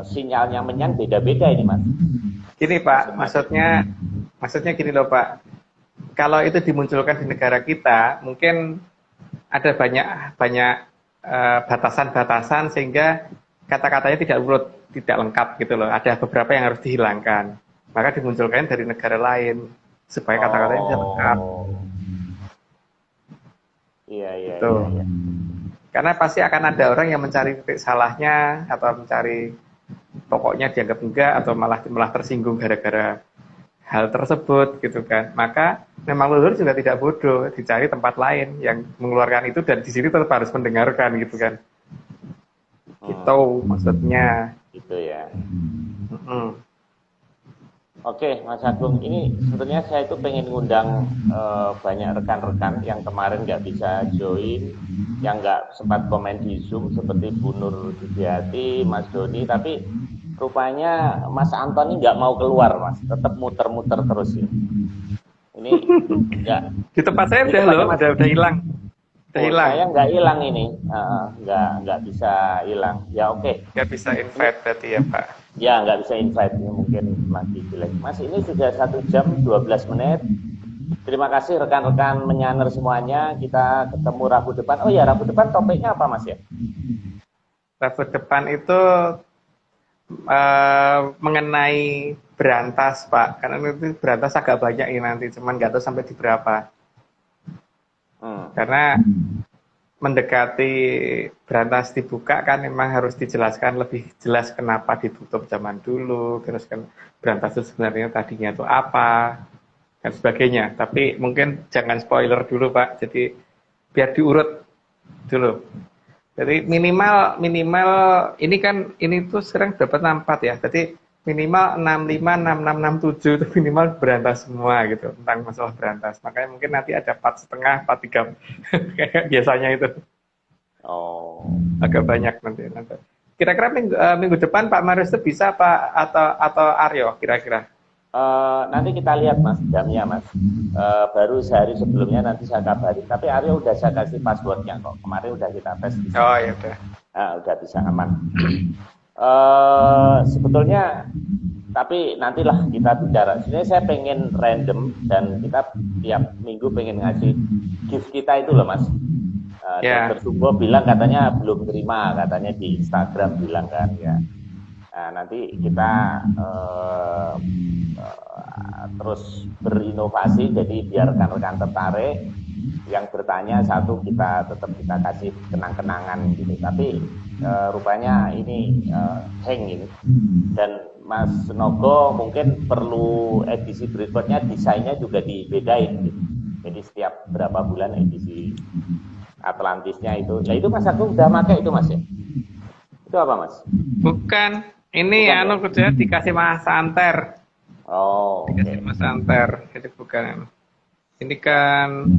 sinyalnya menyan beda-beda ini Mas. Gini Pak, maksudnya gini loh Pak, kalau itu dimunculkan di negara kita, mungkin ada banyak batasan-batasan sehingga kata-katanya tidak urut, tidak lengkap gitu loh. Ada beberapa yang harus dihilangkan. Maka dimunculkan dari negara lain supaya kata-katanya bisa lengkap. Iya. Karena pasti akan ada orang yang mencari titik salahnya atau mencari pokoknya dianggap enggak atau malah tersinggung gara-gara hal tersebut gitu kan. Maka memang leluhur juga tidak bodoh, dicari tempat lain yang mengeluarkan itu dan di sini tetap harus mendengarkan gitu kan. Gitu maksudnya. Gitu ya. Oke, Mas Agung, ini sebetulnya saya itu pengen ngundang banyak rekan-rekan yang kemarin nggak bisa join, yang nggak sempat komen di Zoom seperti Bu Nur Sudiati, Mas Doni, tapi rupanya Mas Antoni nggak mau keluar, Mas, tetap muter-muter terus ini. Ini nggak. Di tempat saya udah loh, udah hilang. Udah hilang. Saya nggak hilang ini, nggak bisa hilang. Ya oke. Nggak bisa invite berarti ya Pak. Ya nggak bisa invite, ini mungkin lagi jelek. Mas ini sudah 1 jam 12 menit. Terima kasih rekan-rekan menyaner semuanya. Kita ketemu Rabu depan. Oh ya, Rabu depan topiknya apa Mas ya? Rabu depan itu mengenai berantas Pak. Karena itu berantas agak banyak ini nanti, cuman nggak tahu sampai di berapa. Karena mendekati berantas dibuka kan memang harus dijelaskan lebih jelas kenapa ditutup zaman dulu, terus kan berantas itu sebenarnya tadinya itu apa dan sebagainya. Tapi mungkin jangan spoiler dulu Pak, jadi biar diurut dulu. Jadi minimal ini tuh sekarang dapat 64 ya. Jadi minimal 65, 66, 67 itu minimal berantas semua gitu tentang masalah berantas. Makanya mungkin nanti ada 4,5, 4,3 kayak biasanya itu. Oh, agak banyak nanti. Kira-kira minggu depan Pak Marius itu bisa Pak atau Aryo kira-kira? Nanti kita lihat Mas jamnya Mas. Baru sehari sebelumnya nanti saya kabari. Tapi Aryo udah saya kasih passwordnya kok. Kemarin udah kita tes. Oh ya udah. Udah bisa aman. Sebetulnya tapi nantilah kita bicara. Sebenarnya saya pengen random dan kita tiap minggu pengen ngasih gift kita itu loh Mas. Dr. Sumbo bilang katanya belum terima, katanya di Instagram bilang kan ya. Nah, nanti kita terus berinovasi jadi biar rekan-rekan tertarik. Yang bertanya satu kita kasih kenang-kenangan gitu. Tapi rupanya ini hang ini. Dan Mas Nogo mungkin perlu edisi berikutnya desainnya juga dibedain gitu. Jadi setiap berapa bulan edisi Atlantisnya itu. Ya itu Mas Agung udah pakai itu Mas ya? Itu apa Mas? Bukan. Ini kerja dikasih Mas Anter. Oh, dikasih Mas Anter. Jadi bukan. Ini kan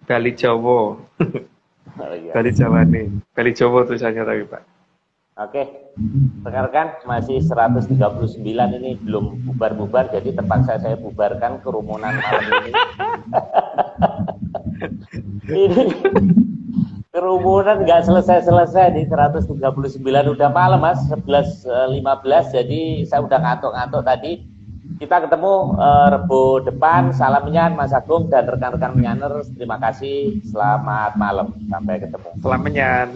Bali Jawa. Bali Jawa nih. Bali Jawa tulisannya tapi Pak. Oke, rekan-rekan masih 139 ini belum bubar-bubar, jadi terpaksa saya bubarkan kerumunan malam ini. Ini kerumunan nggak selesai-selesai di 139 udah malam Mas, 11.15, jadi saya udah ngantuk-ngantuk tadi. Kita ketemu Rebo depan. Salam menyan Mas Agung dan rekan-rekan menyaners. Terima kasih. Selamat malam. Sampai ketemu. Selamat menyan.